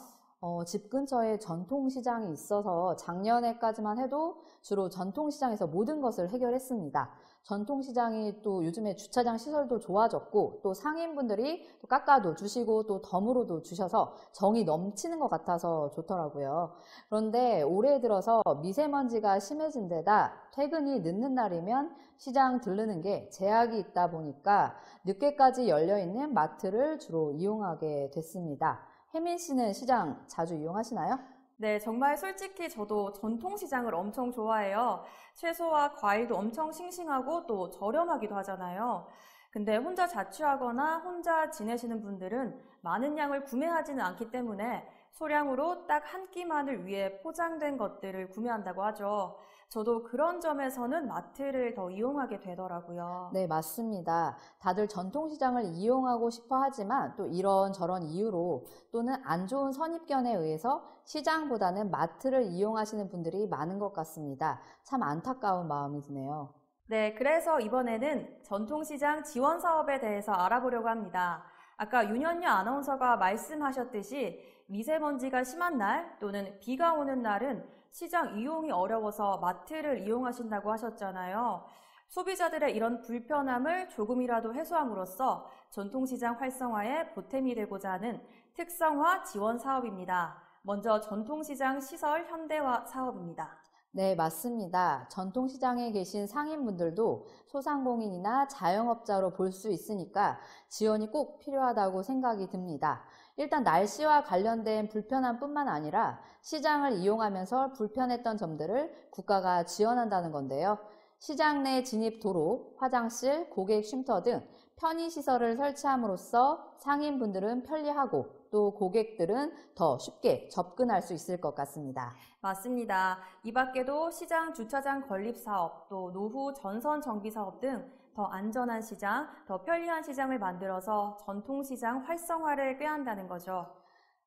집 근처에 전통시장이 있어서 작년에까지만 해도 주로 전통시장에서 모든 것을 해결했습니다. 전통시장이 또 요즘에 주차장 시설도 좋아졌고 또 상인분들이 또 깎아도 주시고 또 덤으로도 주셔서 정이 넘치는 것 같아서 좋더라고요. 그런데 올해 들어서 미세먼지가 심해진 데다 퇴근이 늦는 날이면 시장 들르는 게 제약이 있다 보니까 늦게까지 열려있는 마트를 주로 이용하게 됐습니다. 혜민 씨는 시장 자주 이용하시나요? 네, 정말 솔직히 저도 전통시장을 엄청 좋아해요. 채소와 과일도 엄청 싱싱하고 또 저렴하기도 하잖아요. 근데 혼자 자취하거나 혼자 지내시는 분들은 많은 양을 구매하지는 않기 때문에 소량으로 딱 한 끼만을 위해 포장된 것들을 구매한다고 하죠. 저도 그런 점에서는 마트를 더 이용하게 되더라고요. 네, 맞습니다. 다들 전통시장을 이용하고 싶어 하지만 또 이런저런 이유로 또는 안 좋은 선입견에 의해서 시장보다는 마트를 이용하시는 분들이 많은 것 같습니다. 참 안타까운 마음이 드네요. 네, 그래서 이번에는 전통시장 지원 사업에 대해서 알아보려고 합니다. 아까 윤현녀 아나운서가 말씀하셨듯이 미세먼지가 심한 날 또는 비가 오는 날은 시장 이용이 어려워서 마트를 이용하신다고 하셨잖아요. 소비자들의 이런 불편함을 조금이라도 해소함으로써 전통시장 활성화에 보탬이 되고자 하는 특성화 지원 사업입니다. 먼저 전통시장 시설 현대화 사업입니다. 네, 맞습니다. 전통시장에 계신 상인분들도 소상공인이나 자영업자로 볼 수 있으니까 지원이 꼭 필요하다고 생각이 듭니다. 일단 날씨와 관련된 불편함뿐만 아니라 시장을 이용하면서 불편했던 점들을 국가가 지원한다는 건데요. 시장 내 진입 도로, 화장실, 고객 쉼터 등 편의시설을 설치함으로써 상인분들은 편리하고 또 고객들은 더 쉽게 접근할 수 있을 것 같습니다. 맞습니다. 이 밖에도 시장 주차장 건립 사업, 또 노후 전선 정비 사업 등 더 안전한 시장, 더 편리한 시장을 만들어서 전통시장 활성화를 꾀한다는 거죠.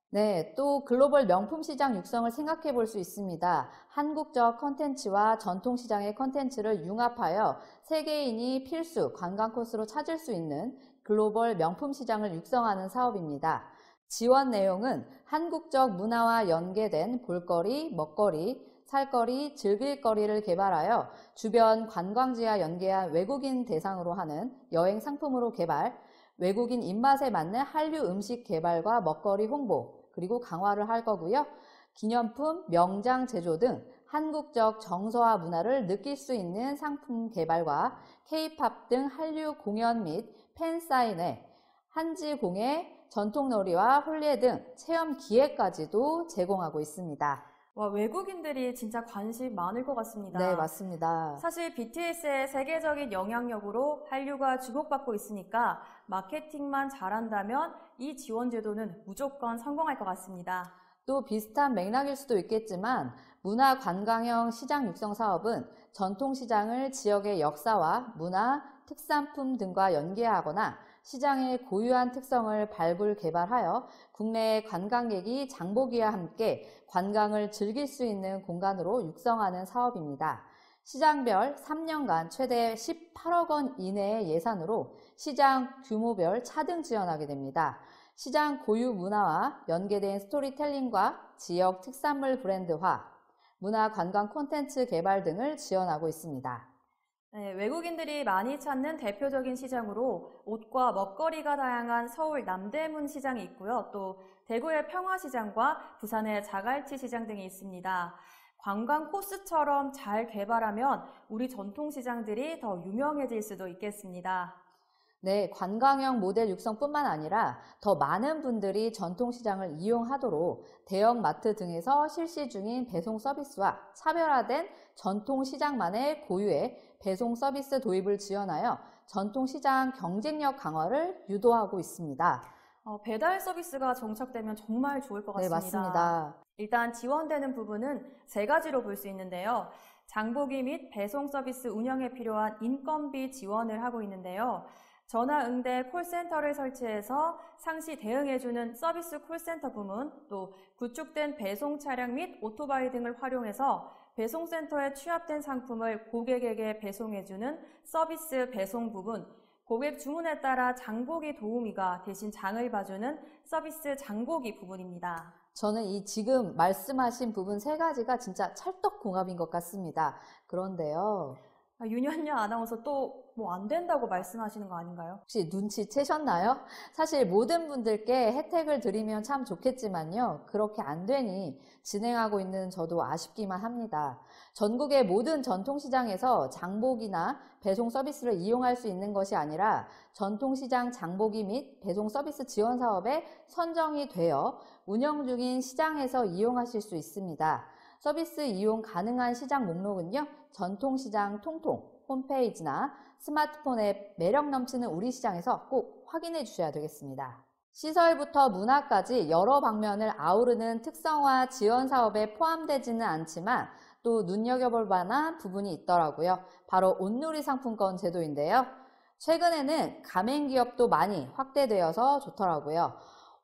네, 또 글로벌 명품 시장 육성을 생각해 볼 수 있습니다. 한국적 컨텐츠와 전통 시장의 컨텐츠를 융합하여 세계인이 필수 관광 코스로 찾을 수 있는 글로벌 명품 시장을 육성하는 사업입니다. 지원 내용은 한국적 문화와 연계된 볼거리, 먹거리, 살거리, 즐길거리를 개발하여 주변 관광지와 연계한 외국인 대상으로 하는 여행 상품으로 개발, 외국인 입맛에 맞는 한류 음식 개발과 먹거리 홍보, 그리고 강화를 할 거고요. 기념품, 명장 제조 등 한국적 정서와 문화를 느낄 수 있는 상품 개발과 K-팝 등 한류 공연 및 팬사인회, 한지공예, 전통놀이와 홀례 등 체험 기회까지도 제공하고 있습니다. 와, 외국인들이 진짜 관심 많을 것 같습니다. 네, 맞습니다. 사실 BTS의 세계적인 영향력으로 한류가 주목받고 있으니까 마케팅만 잘한다면 이 지원 제도는 무조건 성공할 것 같습니다. 또 비슷한 맥락일 수도 있겠지만 문화 관광형 시장 육성 사업은 전통시장을 지역의 역사와 문화, 특산품 등과 연계하거나 시장의 고유한 특성을 발굴 개발하여 국내 관광객이 장보기와 함께 관광을 즐길 수 있는 공간으로 육성하는 사업입니다. 시장별 3년간 최대 18억 원 이내의 예산으로 시장 규모별 차등 지원하게 됩니다. 시장 고유 문화와 연계된 스토리텔링과 지역 특산물 브랜드화, 문화 관광 콘텐츠 개발 등을 지원하고 있습니다. 네, 외국인들이 많이 찾는 대표적인 시장으로 옷과 먹거리가 다양한 서울 남대문 시장이 있고요. 또 대구의 평화시장과 부산의 자갈치 시장 등이 있습니다. 관광 코스처럼 잘 개발하면 우리 전통시장들이 더 유명해질 수도 있겠습니다. 네, 관광형 모델 육성뿐만 아니라 더 많은 분들이 전통시장을 이용하도록 대형마트 등에서 실시 중인 배송 서비스와 차별화된 전통시장만의 고유의 배송 서비스 도입을 지원하여 전통시장 경쟁력 강화를 유도하고 있습니다. 배달 서비스가 정착되면 정말 좋을 것 네, 같습니다. 맞습니다. 일단 지원되는 부분은 세 가지로 볼 수 있는데요. 장보기 및 배송 서비스 운영에 필요한 인건비 지원을 하고 있는데요. 전화 응대 콜센터를 설치해서 상시 대응해주는 서비스 콜센터 부문, 또 구축된 배송 차량 및 오토바이 등을 활용해서 배송센터에 취합된 상품을 고객에게 배송해주는 서비스 배송 부분, 고객 주문에 따라 장보기 도우미가 대신 장을 봐주는 서비스 장보기 부분입니다. 저는 이 지금 말씀하신 부분 세 가지가 진짜 찰떡궁합인 것 같습니다. 그런데요. 윤현녀 아나운서 또 뭐 안 된다고 말씀하시는 거 아닌가요? 혹시 눈치채셨나요? 사실 모든 분들께 혜택을 드리면 참 좋겠지만요. 그렇게 안 되니 진행하고 있는 저도 아쉽기만 합니다. 전국의 모든 전통시장에서 장보기나 배송 서비스를 이용할 수 있는 것이 아니라 전통시장 장보기 및 배송 서비스 지원 사업에 선정이 되어 운영 중인 시장에서 이용하실 수 있습니다. 서비스 이용 가능한 시장 목록은요. 전통시장 통통 홈페이지나 스마트폰 앱 매력 넘치는 우리 시장에서 꼭 확인해 주셔야 되겠습니다. 시설부터 문화까지 여러 방면을 아우르는 특성화 지원 사업에 포함되지는 않지만 또 눈여겨볼 만한 부분이 있더라고요. 바로 온누리 상품권 제도인데요. 최근에는 가맹기업도 많이 확대되어서 좋더라고요.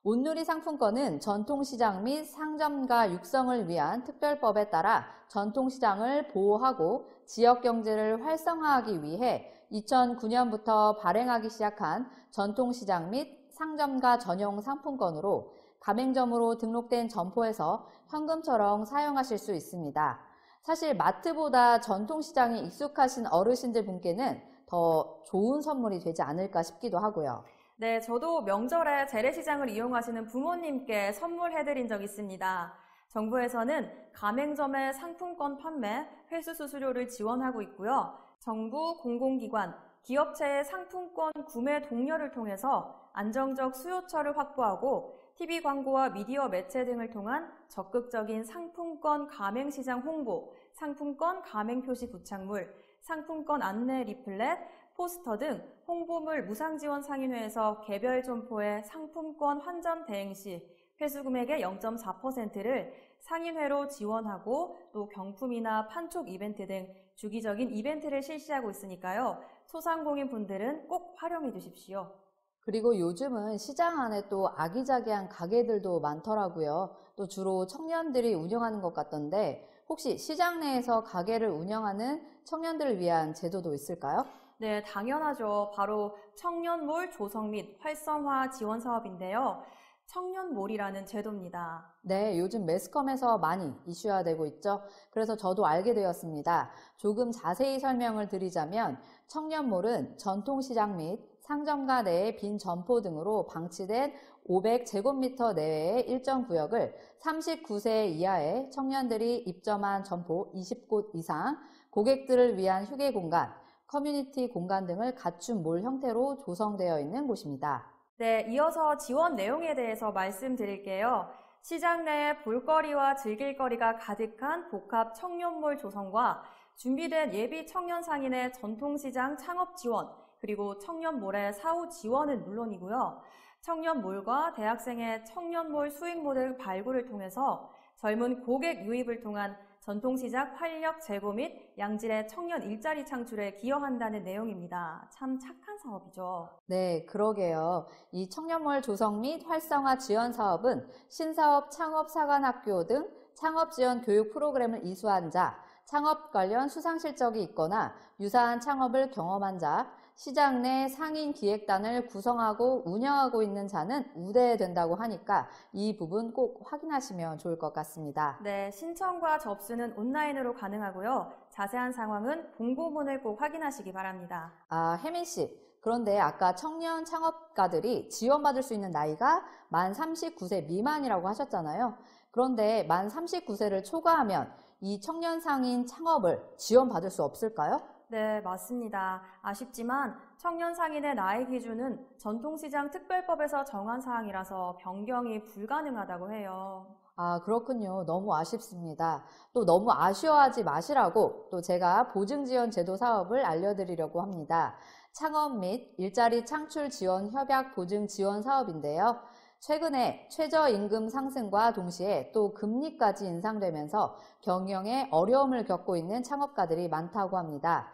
온누리 상품권은 전통시장 및 상점가 육성을 위한 특별법에 따라 전통시장을 보호하고 지역경제를 활성화하기 위해 2009년부터 발행하기 시작한 전통시장 및 상점가 전용 상품권으로 가맹점으로 등록된 점포에서 현금처럼 사용하실 수 있습니다. 사실 마트보다 전통시장이 익숙하신 어르신들 분께는 더 좋은 선물이 되지 않을까 싶기도 하고요. 네, 저도 명절에 재래시장을 이용하시는 부모님께 선물해드린 적 있습니다. 정부에서는 가맹점의 상품권 판매, 회수 수수료를 지원하고 있고요. 정부, 공공기관, 기업체의 상품권 구매 동료를 통해서 안정적 수요처를 확보하고 TV 광고와 미디어 매체 등을 통한 적극적인 상품권 가맹시장 홍보, 상품권 가맹 표시 부착물, 상품권 안내 리플렛, 포스터 등 홍보물 무상지원 상인회에서 개별 점포의 상품권 환전 대행 시 회수 금액의 0.4%를 상인회로 지원하고 또 경품이나 판촉 이벤트 등 주기적인 이벤트를 실시하고 있으니까요. 소상공인 분들은 꼭 활용해 주십시오. 그리고 요즘은 시장 안에 또 아기자기한 가게들도 많더라고요. 또 주로 청년들이 운영하는 것 같던데 혹시 시장 내에서 가게를 운영하는 청년들을 위한 제도도 있을까요? 네, 당연하죠. 바로 청년몰 조성 및 활성화 지원 사업인데요. 청년몰이라는 제도입니다. 네, 요즘 매스컴에서 많이 이슈화되고 있죠. 그래서 저도 알게 되었습니다. 조금 자세히 설명을 드리자면 청년몰은 전통시장 및 상점가 내의 빈 점포 등으로 방치된 500제곱미터 내외의 일정 구역을 39세 이하의 청년들이 입점한 점포 20곳 이상, 고객들을 위한 휴게 공간, 커뮤니티 공간 등을 갖춘 몰 형태로 조성되어 있는 곳입니다. 네, 이어서 지원 내용에 대해서 말씀드릴게요. 시장 내에 볼거리와 즐길거리가 가득한 복합 청년몰 조성과 준비된 예비 청년 상인의 전통시장 창업 지원, 그리고 청년몰의 사후 지원은 물론이고요. 청년몰과 대학생의 청년몰 수익 모델 발굴을 통해서 젊은 고객 유입을 통한 전통시장 활력 제고 및 양질의 청년 일자리 창출에 기여한다는 내용입니다. 참 착한 사업이죠. 네, 그러게요. 이 청년몰 조성 및 활성화 지원 사업은 신사업 창업사관학교 등 창업 지원 교육 프로그램을 이수한 자, 창업 관련 수상 실적이 있거나 유사한 창업을 경험한 자, 시장 내 상인 기획단을 구성하고 운영하고 있는 자는 우대된다고 하니까 이 부분 꼭 확인하시면 좋을 것 같습니다. 네, 신청과 접수는 온라인으로 가능하고요. 자세한 상황은 공고문을 꼭 확인하시기 바랍니다. 아, 혜민 씨. 그런데 아까 청년 창업가들이 지원받을 수 있는 나이가 만 39세 미만이라고 하셨잖아요. 그런데 만 39세를 초과하면 이 청년 상인 창업을 지원받을 수 없을까요? 네, 맞습니다. 아쉽지만 청년 상인의 나이 기준은 전통시장 특별법에서 정한 사항이라서 변경이 불가능하다고 해요. 아, 그렇군요. 너무 아쉽습니다. 또 너무 아쉬워하지 마시라고 또 제가 보증지원 제도 사업을 알려드리려고 합니다. 창업 및 일자리 창출 지원 협약 보증 지원 사업인데요. 최근에 최저임금 상승과 동시에 또 금리까지 인상되면서 경영에 어려움을 겪고 있는 창업가들이 많다고 합니다.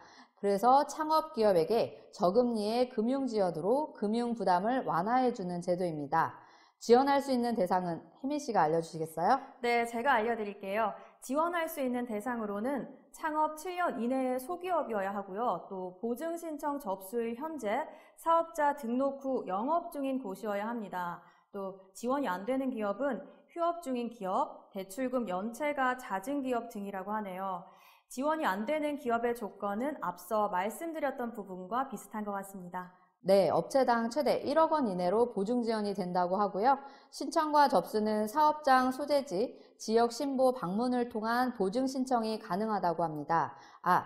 그래서 창업기업에게 저금리의 금융지원으로 금융부담을 완화해주는 제도입니다. 지원할 수 있는 대상은 혜민 씨가 알려주시겠어요? 네, 제가 알려드릴게요. 지원할 수 있는 대상으로는 창업 7년 이내의 소기업이어야 하고요. 또 보증 신청 접수일 현재 사업자 등록 후 영업 중인 곳이어야 합니다. 또 지원이 안 되는 기업은 휴업 중인 기업, 대출금 연체가 잦은 기업 등이라고 하네요. 지원이 안 되는 기업의 조건은 앞서 말씀드렸던 부분과 비슷한 것 같습니다. 네, 업체당 최대 1억 원 이내로 보증 지원이 된다고 하고요. 신청과 접수는 사업장 소재지, 지역 신보 방문을 통한 보증 신청이 가능하다고 합니다.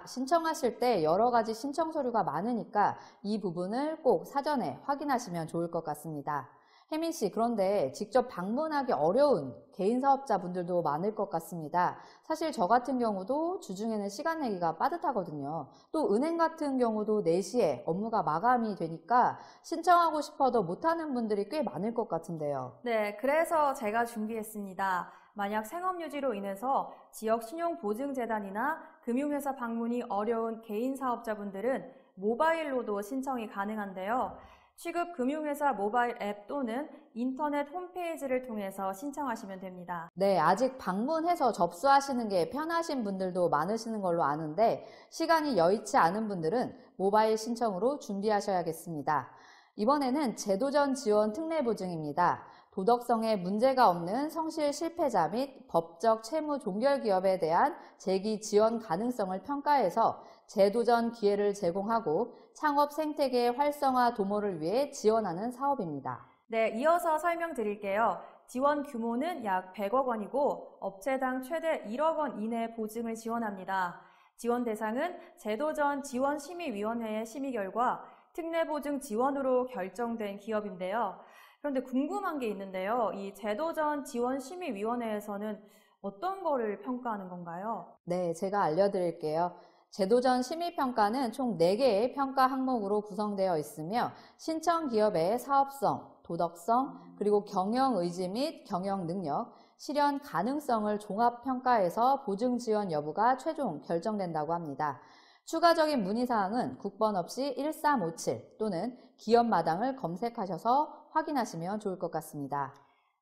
신청하실 때 여러 가지 신청 서류가 많으니까 이 부분을 꼭 사전에 확인하시면 좋을 것 같습니다. 혜민 씨, 그런데 직접 방문하기 어려운 개인 사업자분들도 많을 것 같습니다. 사실 저 같은 경우도 주중에는 시간 내기가 빠듯하거든요. 또 은행 같은 경우도 4시에 업무가 마감이 되니까 신청하고 싶어도 못하는 분들이 꽤 많을 것 같은데요. 네, 그래서 제가 준비했습니다. 만약 생업유지로 인해서 지역신용보증재단이나 금융회사 방문이 어려운 개인 사업자분들은 모바일로도 신청이 가능한데요. 취급 금융회사 모바일 앱 또는 인터넷 홈페이지를 통해서 신청하시면 됩니다. 네, 아직 방문해서 접수하시는 게 편하신 분들도 많으시는 걸로 아는데 시간이 여의치 않은 분들은 모바일 신청으로 준비하셔야겠습니다. 이번에는 제도전 지원 특례보증입니다. 도덕성에 문제가 없는 성실 실패자 및 법적 채무 종결 기업에 대한 재기 지원 가능성을 평가해서 제도전 기회를 제공하고 창업 생태계 활성화 도모를 위해 지원하는 사업입니다. 네, 이어서 설명드릴게요. 지원 규모는 약 100억 원이고 업체당 최대 1억 원 이내 보증을 지원합니다. 지원 대상은 제도전 지원심의위원회의 심의 결과 특례보증 지원으로 결정된 기업인데요. 그런데 궁금한 게 있는데요. 이 제도전 지원심의위원회에서는 어떤 거를 평가하는 건가요? 네, 제가 알려드릴게요. 제도전 심의평가는 총 4개의 평가 항목으로 구성되어 있으며 신청 기업의 사업성, 도덕성, 그리고 경영 의지 및 경영 능력, 실현 가능성을 종합 평가해서 보증 지원 여부가 최종 결정된다고 합니다. 추가적인 문의사항은 국번 없이 1357 또는 기업마당을 검색하셔서 확인하시면 좋을 것 같습니다.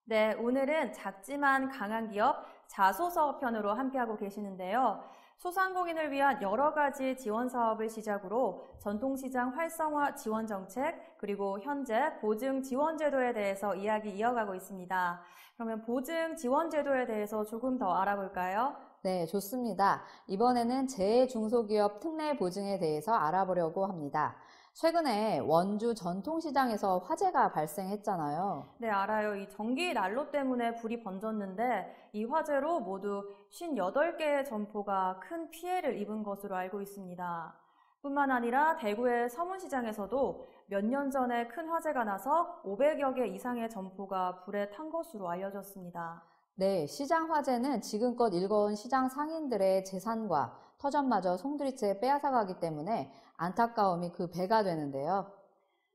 네, 오늘은 작지만 강한 기업 자소서 편으로 함께하고 계시는데요. 소상공인을 위한 여러 가지 지원 사업을 시작으로 전통시장 활성화 지원 정책, 그리고 현재 보증 지원 제도에 대해서 이야기 이어가고 있습니다. 그러면 보증 지원 제도에 대해서 조금 더 알아볼까요? 네, 좋습니다. 이번에는 재중소기업 특례 보증에 대해서 알아보려고 합니다. 최근에 원주 전통시장에서 화재가 발생했잖아요. 네, 알아요. 이 전기 난로 때문에 불이 번졌는데 이 화재로 모두 58개의 점포가 큰 피해를 입은 것으로 알고 있습니다. 뿐만 아니라 대구의 서문시장에서도 몇 년 전에 큰 화재가 나서 500여 개 이상의 점포가 불에 탄 것으로 알려졌습니다. 네, 시장 화재는 지금껏 일궈온 시장 상인들의 재산과 터전마저 송두리째 빼앗아가기 때문에 안타까움이 그 배가 되는데요.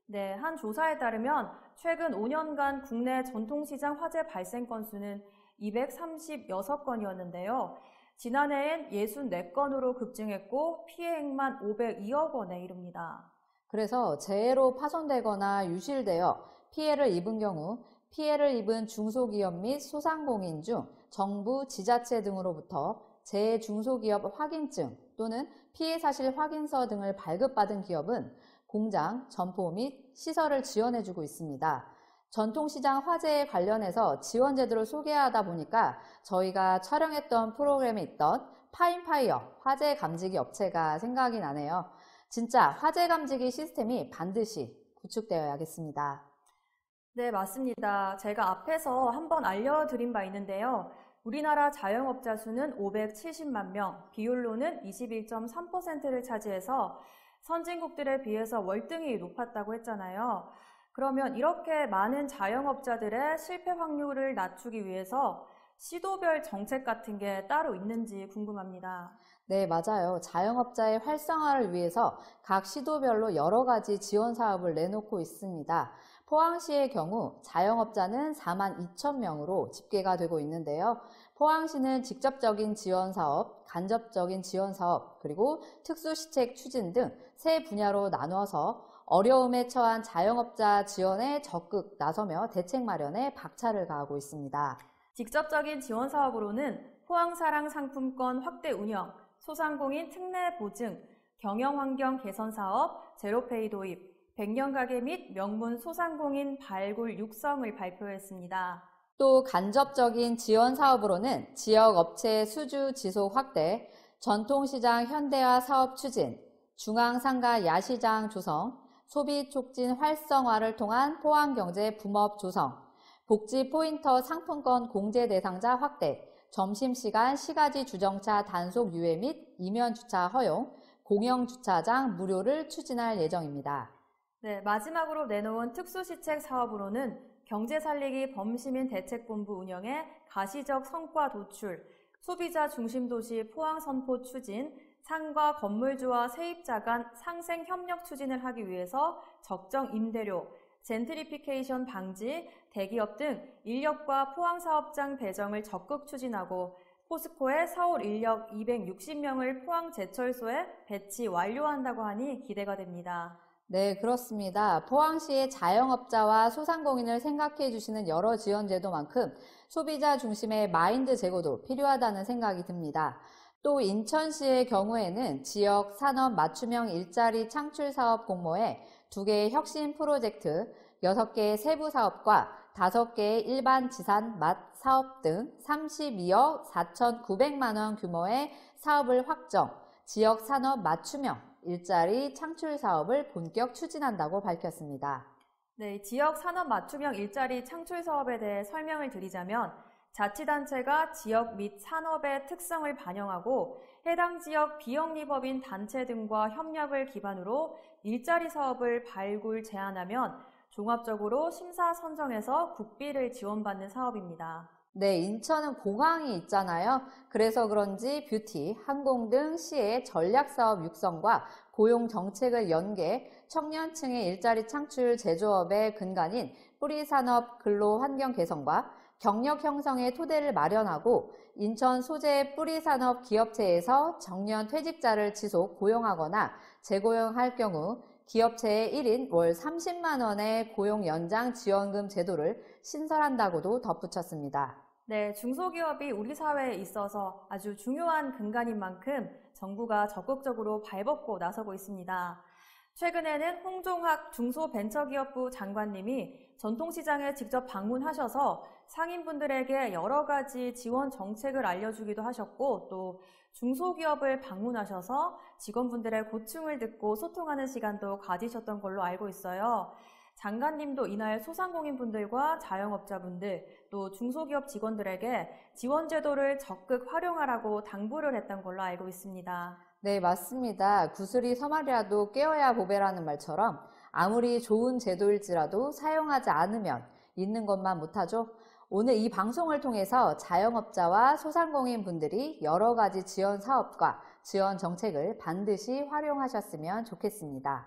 네, 한 조사에 따르면 최근 5년간 국내 전통시장 화재 발생 건수는 236건이었는데요. 지난해엔 64건으로 급증했고 피해액만 502억 원에 이릅니다. 그래서 재해로 파손되거나 유실되어 피해를 입은 경우 피해를 입은 중소기업 및 소상공인 중 정부, 지자체 등으로부터 재중소기업 확인증 또는 피해 사실 확인서 등을 발급받은 기업은 공장, 점포 및 시설을 지원해주고 있습니다. 전통시장 화재에 관련해서 지원 제도를 소개하다 보니까 저희가 촬영했던 프로그램에 있던 파인파이어 화재 감지기 업체가 생각이 나네요. 진짜 화재 감지기 시스템이 반드시 구축되어야겠습니다. 네, 맞습니다. 제가 앞에서 한번 알려드린 바 있는데요. 우리나라 자영업자 수는 570만 명, 비율로는 21.3%를 차지해서 선진국들에 비해서 월등히 높았다고 했잖아요. 그러면 이렇게 많은 자영업자들의 실패 확률을 낮추기 위해서 시도별 정책 같은 게 따로 있는지 궁금합니다. 네, 맞아요. 자영업자의 활성화를 위해서 각 시도별로 여러 가지 지원 사업을 내놓고 있습니다. 포항시의 경우 자영업자는 4만 2천 명으로 집계가 되고 있는데요. 포항시는 직접적인 지원 사업, 간접적인 지원 사업, 그리고 특수시책 추진 등 세 분야로 나누어서 어려움에 처한 자영업자 지원에 적극 나서며 대책 마련에 박차를 가하고 있습니다. 직접적인 지원 사업으로는 포항사랑 상품권 확대 운영, 소상공인 특례 보증, 경영환경 개선 사업, 제로페이 도입, 100년 가게 및 명문 소상공인 발굴 육성을 발표했습니다. 또 간접적인 지원 사업으로는 지역 업체 수주 지속 확대, 전통시장 현대화 사업 추진, 중앙상가 야시장 조성, 소비 촉진 활성화를 통한 포항경제 붐업 조성, 복지 포인터 상품권 공제 대상자 확대, 점심시간 시가지 주정차 단속 유예 및 이면 주차 허용, 공영 주차장 무료를 추진할 예정입니다. 네, 마지막으로 내놓은 특수시책 사업으로는 경제살리기 범시민 대책본부 운영에 가시적 성과 도출, 소비자 중심도시 포항 선포 추진, 상가 건물주와 세입자 간 상생 협력 추진을 하기 위해서 적정 임대료, 젠트리피케이션 방지, 대기업 등 인력과 포항 사업장 배정을 적극 추진하고 포스코의 서울 인력 260명을 포항 제철소에 배치 완료한다고 하니 기대가 됩니다. 네, 그렇습니다. 포항시의 자영업자와 소상공인을 생각해 주시는 여러 지원 제도만큼 소비자 중심의 마인드 제고도 필요하다는 생각이 듭니다. 또 인천시의 경우에는 지역 산업 맞춤형 일자리 창출 사업 공모에 2개의 혁신 프로젝트, 6개의 세부 사업과 5개의 일반 지산 맛 사업 등 32억 4,900만 원 규모의 사업을 확정, 지역 산업 맞춤형 일자리 창출 사업을 본격 추진한다고 밝혔습니다. 네, 지역 산업 맞춤형 일자리 창출 사업에 대해 설명을 드리자면 자치단체가 지역 및 산업의 특성을 반영하고 해당 지역 비영리법인 단체 등과 협력을 기반으로 일자리 사업을 발굴 제안하면 종합적으로 심사 선정해서 국비를 지원받는 사업입니다. 네, 인천은 공항이 있잖아요. 그래서 그런지 뷰티, 항공 등 시의 전략사업 육성과 고용 정책을 연계, 청년층의 일자리 창출 제조업의 근간인 뿌리산업 근로환경 개선과 경력 형성의 토대를 마련하고 인천 소재 뿌리산업 기업체에서 정년 퇴직자를 지속 고용하거나 재고용할 경우 기업체의 1인 월 30만 원의 고용 연장 지원금 제도를 신설한다고도 덧붙였습니다. 네, 중소기업이 우리 사회에 있어서 아주 중요한 근간인 만큼 정부가 적극적으로 발벗고 나서고 있습니다. 최근에는 홍종학 중소벤처기업부 장관님이 전통시장에 직접 방문하셔서 상인분들에게 여러 가지 지원 정책을 알려주기도 하셨고 또 중소기업을 방문하셔서 직원분들의 고충을 듣고 소통하는 시간도 가지셨던 걸로 알고 있어요. 장관님도 이날 소상공인분들과 자영업자분들 또 중소기업 직원들에게 지원 제도를 적극 활용하라고 당부를 했던 걸로 알고 있습니다. 네, 맞습니다. 구슬이 서말이라도 깨어야 보배라는 말처럼 아무리 좋은 제도일지라도 사용하지 않으면 있는 것만 못하죠. 오늘 이 방송을 통해서 자영업자와 소상공인 분들이 여러 가지 지원 사업과 지원 정책을 반드시 활용하셨으면 좋겠습니다.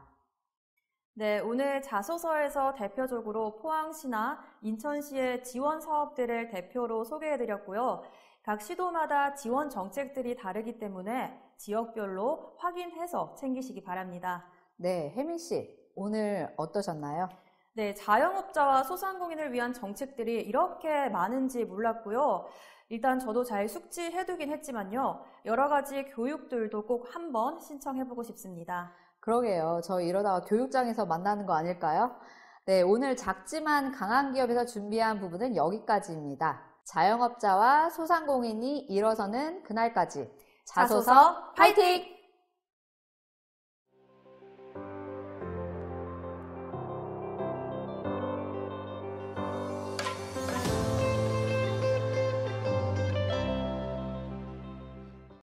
네, 오늘 자소서에서 대표적으로 포항시나 인천시의 지원 사업들을 대표로 소개해드렸고요. 각 시도마다 지원 정책들이 다르기 때문에 지역별로 확인해서 챙기시기 바랍니다. 네, 혜민 씨, 오늘 어떠셨나요? 네, 자영업자와 소상공인을 위한 정책들이 이렇게 많은지 몰랐고요. 일단 저도 잘 숙지해두긴 했지만요. 여러 가지 교육들도 꼭 한번 신청해보고 싶습니다. 그러게요. 저 이러다가 교육장에서 만나는 거 아닐까요? 네, 오늘 작지만 강한 기업에서 준비한 부분은 여기까지입니다. 자영업자와 소상공인이 일어서는 그날까지 자소서 파이팅!